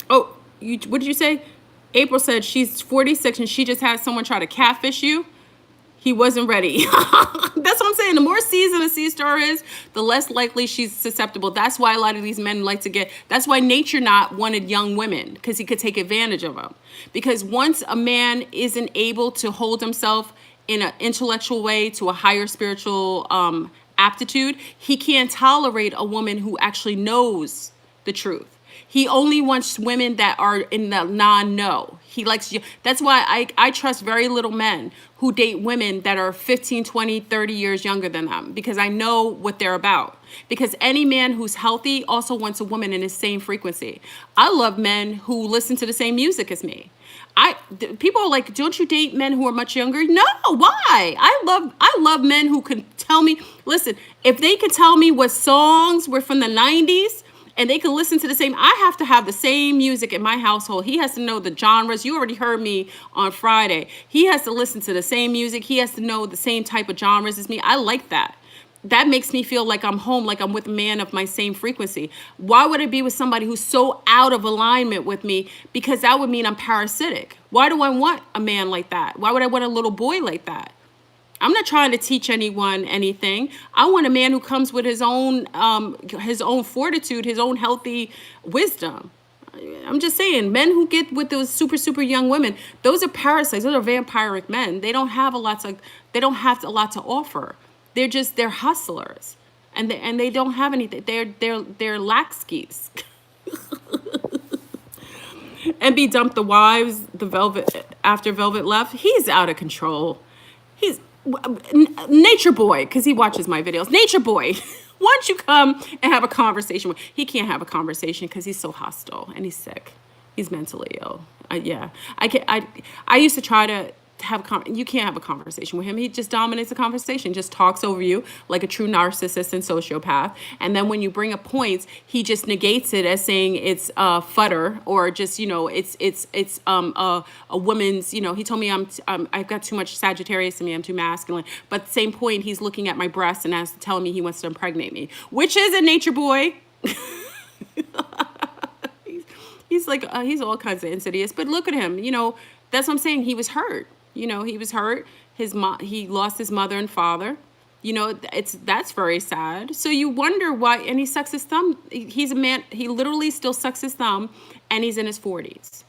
Oh, what did you say? April said she's 46 and she just had someone try to catfish you. He wasn't ready. That's what I'm saying. The more seasoned a sea star is, the less likely she's susceptible. That's why a lot of these men like to that's why Nature Knot wanted young women, because he could take advantage of them. Because once a man isn't able to hold himself in an intellectual way to a higher spiritual aptitude, he can't tolerate a woman who actually knows the truth. He only wants women that are in the non-know. He likes you. That's why I trust very little men who date women that are 15, 20, 30 years younger than them, because I know what they're about. Because any man who's healthy also wants a woman in the same frequency. I love men who listen to the same music as me. People are like, don't you date men who are much younger? No, why? I love men who can tell me, listen, if they could tell me what songs were from the 90s, and they can listen to the same. I have to have the same music in my household. He has to know the genres. You already heard me on Friday. He has to listen to the same music. He has to know the same type of genres as me. I like that. That makes me feel like I'm home, like I'm with a man of my same frequency. Why would I be with somebody who's so out of alignment with me? Because that would mean I'm parasitic. Why do I want a man like that? Why would I want a little boy like that? I'm not trying to teach anyone anything. I want a man who comes with his own fortitude, his own healthy wisdom. I'm just saying, men who get with those super young women, those are parasites. Those are vampiric men. They don't have a lot to offer. They're hustlers, and they don't have anything. They're laxkis. MB dumped the wives. After Velvet left. He's out of control. Nature Boy, because he watches my videos. Nature Boy, why don't you come and have a conversation with? He can't have a conversation because he's so hostile and he's sick. He's mentally ill. Yeah, I can. I used to try to have you can't have a conversation with him. He just dominates the conversation, just talks over you like a true narcissist and sociopath. And then when you bring up points, he just negates it as saying it's fodder, or just, you know, it's a woman's, you know, he told me I've got too much Sagittarius in me, I'm too masculine. But at the same point, he's looking at my breasts and telling me he wants to impregnate me, which is a Nature Boy. He's like, he's all kinds of insidious, but look at him, you know, that's what I'm saying. He was hurt. You know, he was hurt. He lost his mother and father. You know, that's very sad. So you wonder why, and he sucks his thumb. He's a man, he literally still sucks his thumb, and he's in his 40s.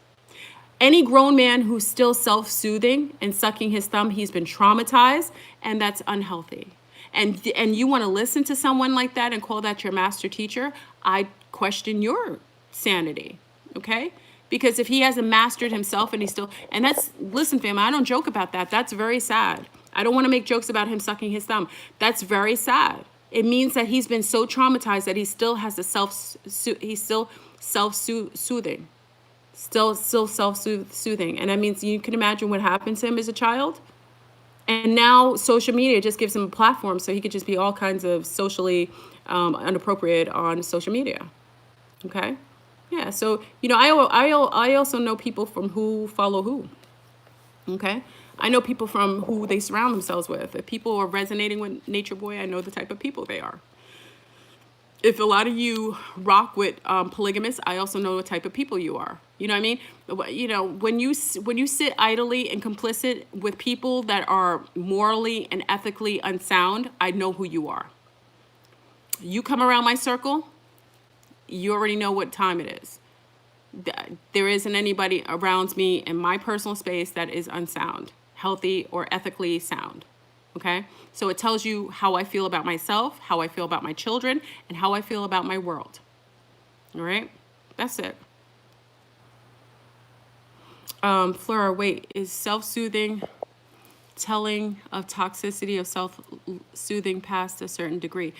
Any grown man who's still self-soothing and sucking his thumb, he's been traumatized, and that's unhealthy. And you want to listen to someone like that and call that your master teacher? I question your sanity, okay? Because if he hasn't mastered himself and he's still, and that's, listen, fam, I don't joke about that. That's very sad. I don't want to make jokes about him sucking his thumb. That's very sad. It means that he's been so traumatized that he still has the he's still self-soothing. Still self-soothing. And that means you can imagine what happened to him as a child. And now social media just gives him a platform so he could just be all kinds of socially inappropriate on social media. Okay? Yeah, so, you know, I also know people from who follow who, okay? I know people from who they surround themselves with. If people are resonating with Nature Boy, I know the type of people they are. If a lot of you rock with polygamists, I also know the type of people you are. You know what I mean? You know, when you sit idly and complicit with people that are morally and ethically unsound, I know who you are. You come around my circle, you already know what time it is. There isn't anybody around me in my personal space that is unsound, healthy, or ethically sound. Okay? So it tells you how I feel about myself, how I feel about my children, and how I feel about my world. All right? That's it. Flora, wait, is self-soothing telling of toxicity of self-soothing past a certain degree?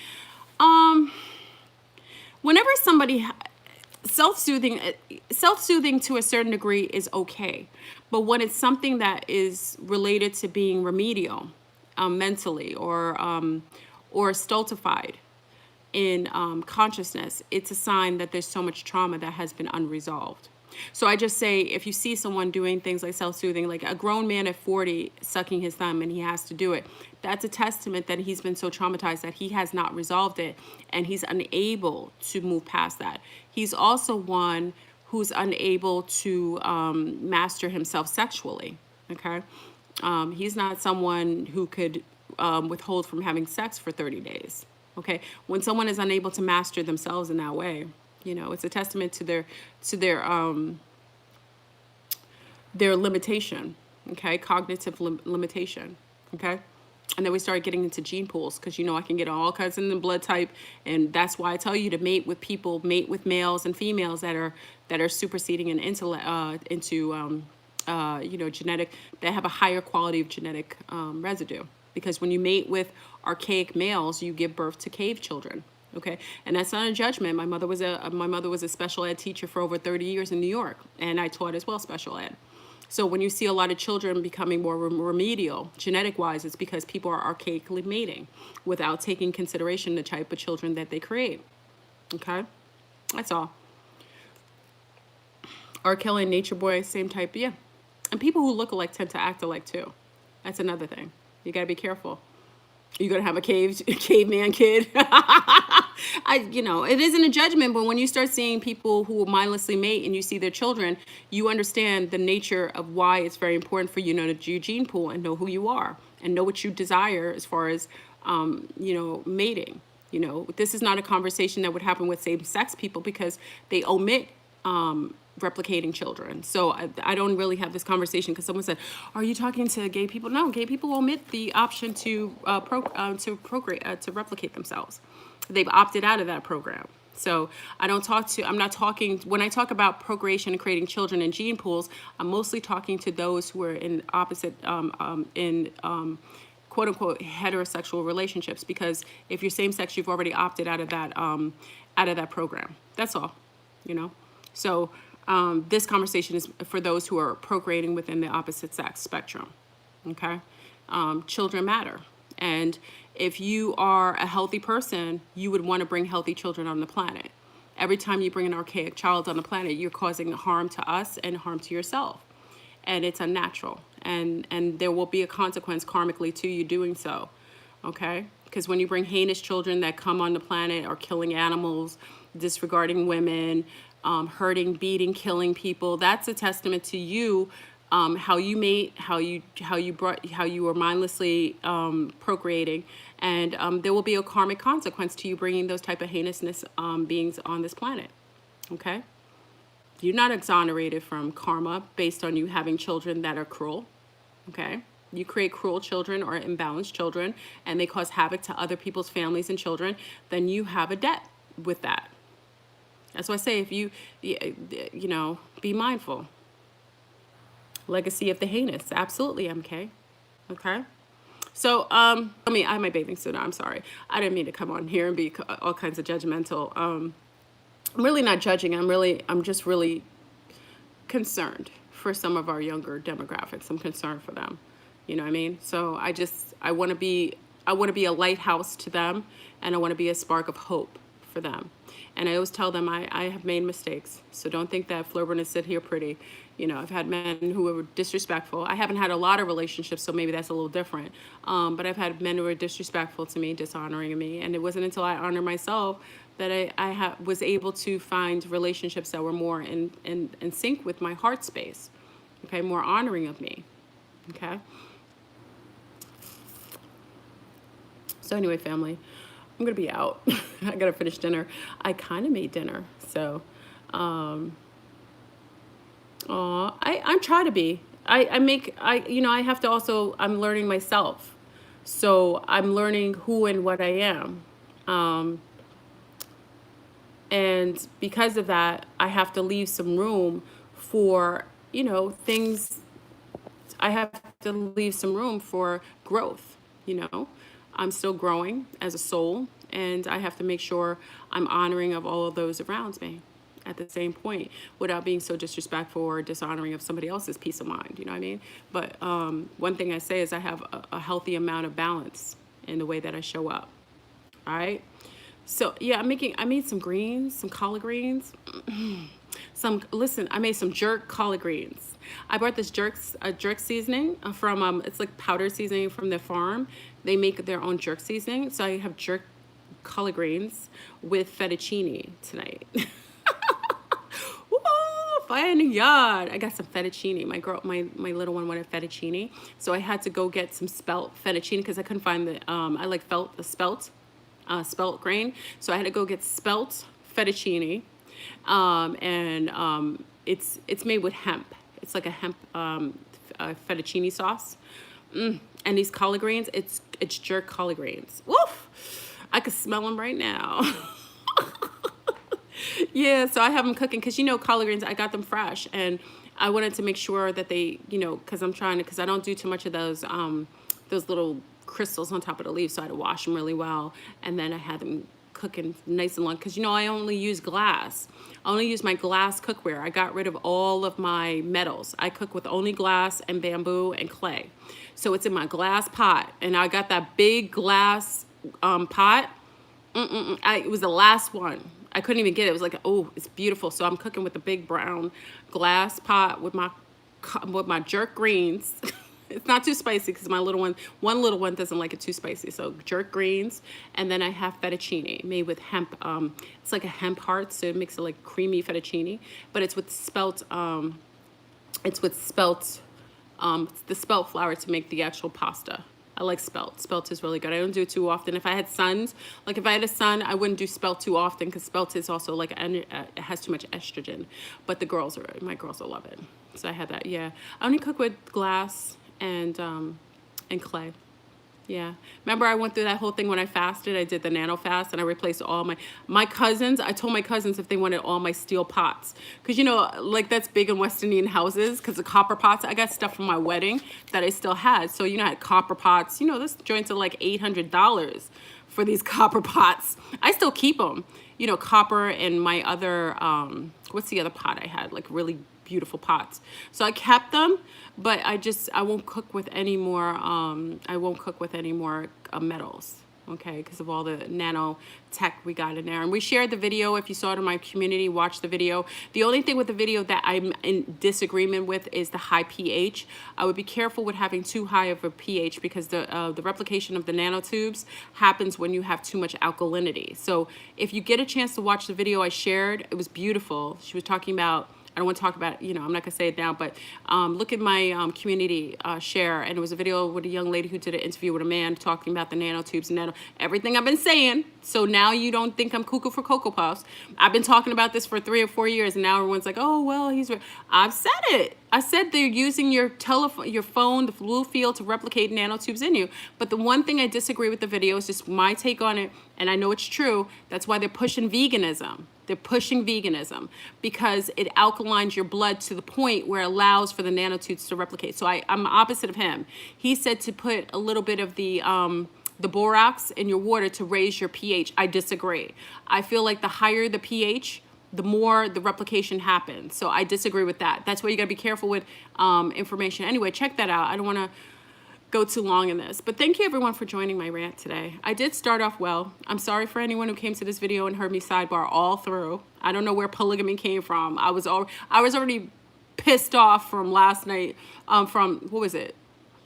Whenever somebody self-soothing to a certain degree is okay, but when it's something that is related to being remedial, mentally, or stultified in consciousness, it's a sign that there's so much trauma that has been unresolved. So I just say, if you see someone doing things like self-soothing, like a grown man at 40 sucking his thumb and he has to do it, that's a testament that he's been so traumatized that he has not resolved it and he's unable to move past that. He's also one who's unable to master himself sexually, okay? He's not someone who could withhold from having sex for 30 days, okay? When someone is unable to master themselves in that way, you know, it's a testament to their limitation, okay? Cognitive limitation, okay? And then we started getting into gene pools because, you know, I can get all kinds in the blood type. And that's why I tell you to mate with people, mate with males and females that are superseding an intellect, you know, genetic, that have a higher quality of genetic residue. Because when you mate with archaic males, you give birth to cave children. Okay, and that's not a judgment. My mother was a special ed teacher for over 30 years in New York, and I taught as well special ed. So when you see a lot of children becoming more remedial, genetic-wise, it's because people are archaically mating without taking consideration the type of children that they create. Okay, that's all. R. Kelly and Nature Boy, same type, yeah. And people who look alike tend to act alike too. That's another thing. You got to be careful. You're going to have a caveman kid. You know, it isn't a judgment, but when you start seeing people who will mindlessly mate and you see their children, you understand the nature of why it's very important for you to know your gene pool and know who you are and know what you desire as far as, you know, mating. You know, this is not a conversation that would happen with same-sex people because they omit replicating children. So I don't really have this conversation because someone said, "Are you talking to gay people?" No, gay people omit the option to procreate, to replicate themselves. They've opted out of that program. So I'm not talking, when I talk about procreation and creating children in gene pools, I'm mostly talking to those who are in opposite, quote unquote heterosexual relationships, because if you're same sex, you've already opted out of that program. That's all, you know. So this conversation is for those who are procreating within the opposite sex spectrum. Okay, children matter, and if you are a healthy person, you would want to bring healthy children on the planet. Every time you bring an archaic child on the planet, you're causing harm to us and harm to yourself, and it's unnatural. And there will be a consequence karmically to you doing so, okay? Because when you bring heinous children that come on the planet are killing animals, disregarding women, hurting, beating, killing people, that's a testament to you, how you mate, how you were mindlessly procreating, and there will be a karmic consequence to you bringing those type of heinousness beings on this planet, okay? You're not exonerated from karma based on you having children that are cruel, okay? You create cruel children or imbalanced children, and they cause havoc to other people's families and children, then you have a debt with that. That's why I say, if you know, be mindful. Legacy of the heinous, absolutely, MK, okay? So, I have my bathing suit on, I'm sorry. I didn't mean to come on here and be all kinds of judgmental. I'm really not judging. I'm just really concerned for some of our younger demographics. I'm concerned for them. You know what I mean? So I want to be a lighthouse to them, and I want to be a spark of hope for them. And I always tell them I have made mistakes. So don't think that Flurburn is sit here pretty. You know, I've had men who were disrespectful. I haven't had a lot of relationships, so maybe that's a little different. But I've had men who were disrespectful to me, dishonoring me. And it wasn't until I honored myself that I was able to find relationships that were more in sync with my heart space. Okay, more honoring of me. Okay. So anyway, family, I'm going to be out. I got to finish dinner. I kind of made dinner. So, I try to be. I have to also, I'm learning myself. So I'm learning who and what I am. And because of that, I have to leave some room for, you know, things. I have to leave some room for growth, you know. I'm still growing as a soul, and I have to make sure I'm honoring of all of those around me at the same point without being so disrespectful or dishonoring of somebody else's peace of mind, you know what I mean? But one thing I say is I have a healthy amount of balance in the way that I show up, all right? So yeah, I made some greens, some collard greens. I made some jerk collard greens. I bought this jerk seasoning from, it's like powder seasoning from the farm. They make their own jerk seasoning. So I have jerk collard greens with fettuccine tonight. Woo, fire in the yard. I got some fettuccine. My little one wanted fettuccine. So I had to go get some spelt fettuccine because I couldn't find I like spelt grain. So I had to go get spelt fettuccine. It's made with hemp. It's like a hemp fettuccine sauce. And these collard greens, it's jerk collard greens. Woof! I could smell them right now. Yeah, so I have them cooking because, you know, collard greens, I got them fresh, and I wanted to make sure that they, you know, because I don't do too much of those little crystals on top of the leaves, so I had to wash them really well, and then I had them cooking nice and long because, you know, I only use glass. I only use my glass cookware. I got rid of all of my metals. I cook with only glass and bamboo and clay. So it's in my glass pot, and I got that big glass pot. It was the last one. I couldn't even get it. It was like, oh, it's beautiful. So I'm cooking with the big brown glass pot with my jerk greens. It's not too spicy because one little one doesn't like it too spicy. So jerk greens, and then I have fettuccine made with hemp. It's like a hemp heart, so it makes it like creamy fettuccine. But it's with spelt. The spelt flour to make the actual pasta. I like spelt. Spelt is really good. I don't do it too often. If I had sons, like if I had a son, I wouldn't do spelt too often because spelt is also like it has too much estrogen. But my girls will love it. So I had that. Yeah, I only cook with glass and clay. Yeah. Remember I went through that whole thing when I fasted. I did the nano fast and I replaced all my cousins. I told my cousins if they wanted all my steel pots. Because, you know, like that's big in West Indian houses because the copper pots. I got stuff from my wedding that I still had. So, you know, I had copper pots. You know, this joints are like $800 for these copper pots. I still keep them. You know, copper and my other, what's the other pot I had? Like really beautiful pots. So I kept them, but I won't cook with any more, metals, okay, because of all the nano tech we got in there. And we shared the video. If you saw it in my community, watch the video. The only thing with the video that I'm in disagreement with is the high pH. I would be careful with having too high of a pH because the replication of the nanotubes happens when you have too much alkalinity. So if you get a chance to watch the video I shared, it was beautiful. She was talking about, I don't want to talk about, you know, I'm not going to say it now, but look at my community share. And it was a video with a young lady who did an interview with a man talking about the nanotubes and everything I've been saying. So now you don't think I'm cuckoo for Cocoa Puffs. I've been talking about this for 3 or 4 years. And now everyone's like, oh, well, I've said it. I said they're using your telephone, your phone, the blue field to replicate nanotubes in you. But the one thing I disagree with the video is just my take on it. And I know it's true. That's why they're pushing veganism. They're pushing veganism because it alkalines your blood to the point where it allows for the nanotubes to replicate. So I'm opposite of him. He said to put a little bit of the borax in your water to raise your pH. I disagree. I feel like the higher the pH, the more the replication happens. So I disagree with that. That's why you gotta be careful with information. Anyway, check that out. I don't wanna go too long in this, but thank you everyone for joining my rant today. I did start off well. I'm sorry for anyone who came to this video and heard me sidebar all through. I don't know where polygamy came from. I was already pissed off from last night, from, what was it?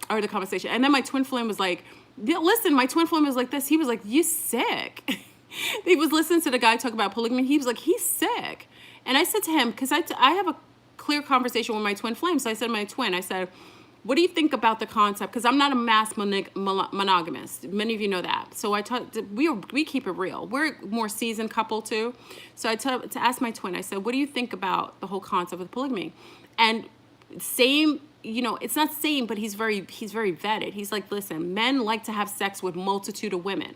Or the conversation. And then my twin flame was like, yeah, listen, my twin flame was like this. He was like, you sick. He was listening to the guy talk about polygamy. He was like, he's sick. And I said to him, because I have a clear conversation with my twin flame. So I said to my twin, I said, what do you think about the concept? Because I'm not a mass monogamist. Many of you know that. So we keep it real. We're a more seasoned couple too. So I to ask my twin, I said, what do you think about the whole concept of polygamy? And same, you know, it's not same, but he's very vetted. He's like, listen, men like to have sex with multitude of women.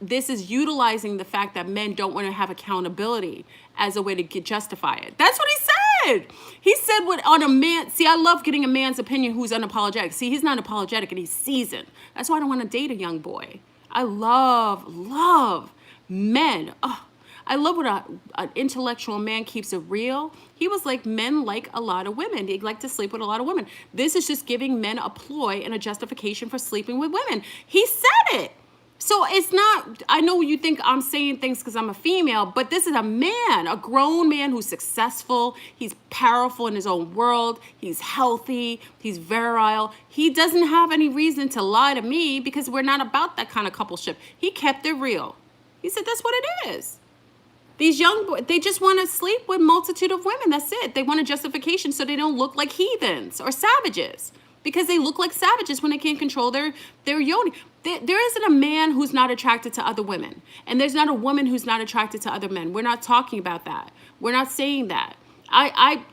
This is utilizing the fact that men don't want to have accountability as a way to justify it. That's what he said. He said what on a man, see, I love getting a man's opinion who's unapologetic. See, he's not apologetic and he's seasoned. That's why I don't want to date a young boy. I love men. Oh, I love what an intellectual man keeps it real. He was like, men like a lot of women. They like to sleep with a lot of women. This is just giving men a ploy and a justification for sleeping with women. He said it. So it's not, I know you think I'm saying things because I'm a female, but this is a man, a grown man who's successful. He's powerful in his own world. He's healthy. He's virile. He doesn't have any reason to lie to me because we're not about that kind of coupleship. He kept it real. He said, that's what it is. These young boys, they just want to sleep with multitude of women. That's it. They want a justification so they don't look like heathens or savages. Because they look like savages when they can't control their yoni. There isn't a man who's not attracted to other women. And there's not a woman who's not attracted to other men. We're not talking about that. We're not saying that.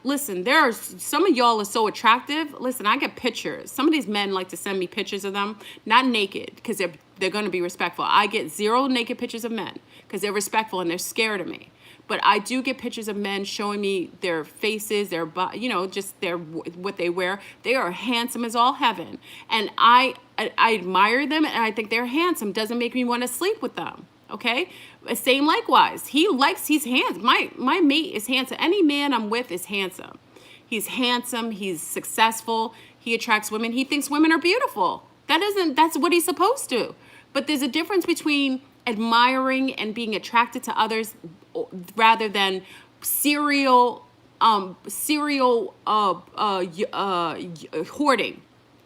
Listen, there are, some of y'all are so attractive. Listen, I get pictures. Some of these men like to send me pictures of them, not naked, because they're going to be respectful. I get 0 naked pictures of men because they're respectful and they're scared of me. But I do get pictures of men showing me their faces, their, you know, just what they wear. They are handsome as all heaven. And I admire them and I think they're handsome. Doesn't make me want to sleep with them. Okay? Same likewise. He's handsome. My mate is handsome. Any man I'm with is handsome. He's handsome. He's successful. He attracts women. He thinks women are beautiful. That's what he's supposed to. But there's a difference between admiring and being attracted to others rather than serial hoarding.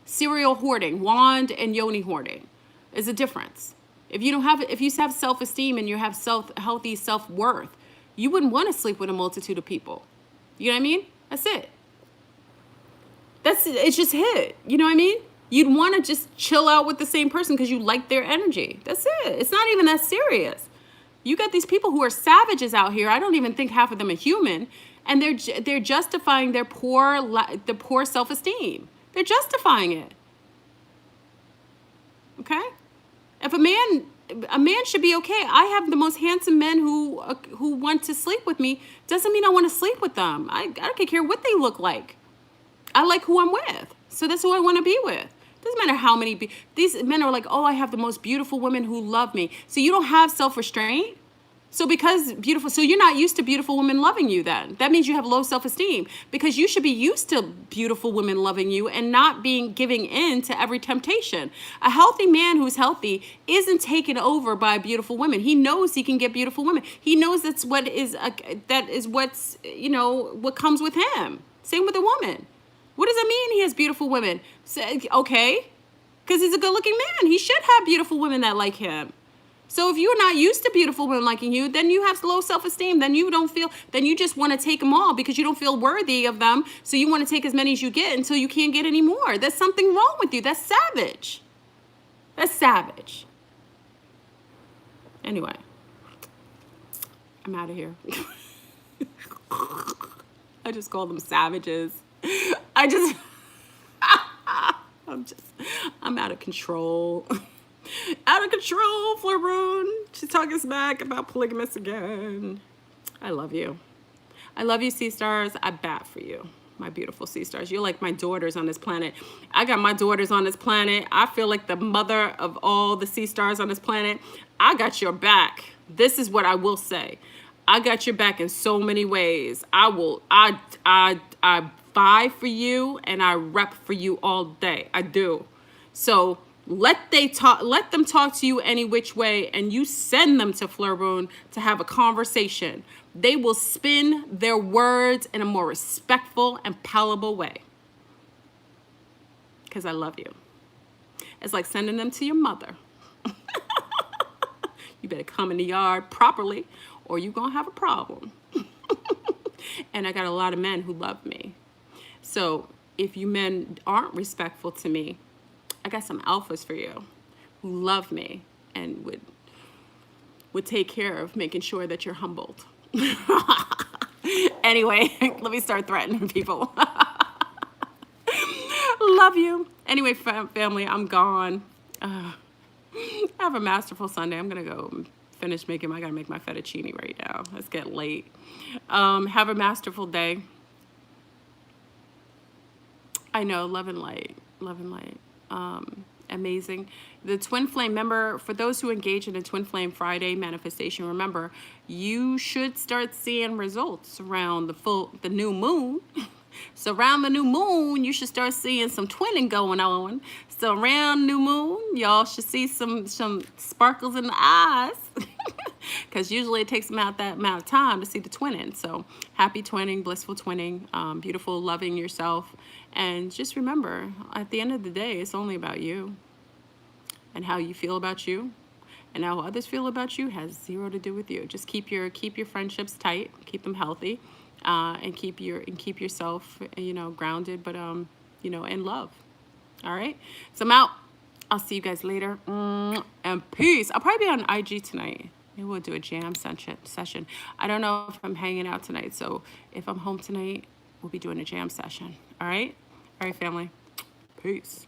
Serial hoarding, wand and yoni hoarding is a difference. If you have self-esteem and you have healthy self-worth, you wouldn't want to sleep with a multitude of people. You know what I mean? That's it. It's just hit. You know what I mean? You'd want to just chill out with the same person because you like their energy. That's it. It's not even that serious. You got these people who are savages out here. I don't even think half of them are human, and they're justifying their poor self-esteem. They're justifying it. Okay? If a man should be okay. I have the most handsome men who want to sleep with me. Doesn't mean I want to sleep with them. I don't care what they look like. I like who I'm with. So that's who I want to be with. Doesn't matter how many these men are like, oh, I have the most beautiful women who love me. So you don't have self-restraint. So so you're not used to beautiful women loving you then. That means you have low self-esteem, because you should be used to beautiful women loving you and not giving in to every temptation. A healthy man who's healthy isn't taken over by beautiful women. He knows he can get beautiful women. He knows that's what what's, what comes with him. Same with a woman. What does it mean he has beautiful women? Okay, because he's a good-looking man. He should have beautiful women that like him. So if you're not used to beautiful women liking you, then you have low self-esteem. Then you just want to take them all because you don't feel worthy of them. So you want to take as many as you get until you can't get any more. There's something wrong with you. That's savage. That's savage. Anyway, I'm out of here. I just call them savages. I'm out of control. Out of control, Florboon. She's talking smack about polygamists again. I love you. I love you, sea stars. I bat for you, my beautiful sea stars. You're like my daughters on this planet. I got my daughters on this planet. I feel like the mother of all the sea stars on this planet. I got your back. This is what I will say. I got your back in so many ways. I vie for you and I rep for you all day. I do. So let them talk to you any which way, and you send them to Florboon to have a conversation. They will spin their words in a more respectful and palatable way. Because I love you. It's like sending them to your mother. You better come in the yard properly or you're going to have a problem. And I got a lot of men who love me. So if you men aren't respectful to me, I got some alphas for you who love me and would take care of making sure that you're humbled. Anyway, let me start threatening people. Love you. Anyway, family, I'm gone. Have a masterful Sunday. I'm going to go finish I got to make my fettuccine right now. It's getting late. Have a masterful day. I know, love and light. Love and light. Amazing. The twin flame, remember, for those who engage in a twin flame Friday manifestation, remember, you should start seeing results around the new moon. So around the new moon, you should start seeing some twinning going on. So around new moon, y'all should see some sparkles in the eyes. Because usually it takes that amount of time to see the twinning. So happy twinning, blissful twinning, beautiful, loving yourself. And just remember, at the end of the day, it's only about you. And how you feel about you. And how others feel about you has zero to do with you. Just keep your friendships tight, keep them healthy, and keep yourself, grounded, but in love. All right. So I'm out. I'll see you guys later. And peace. I'll probably be on IG tonight. Maybe we'll do a jam session. I don't know if I'm hanging out tonight. So if I'm home tonight, we'll be doing a jam session. All right. All right, family. Peace.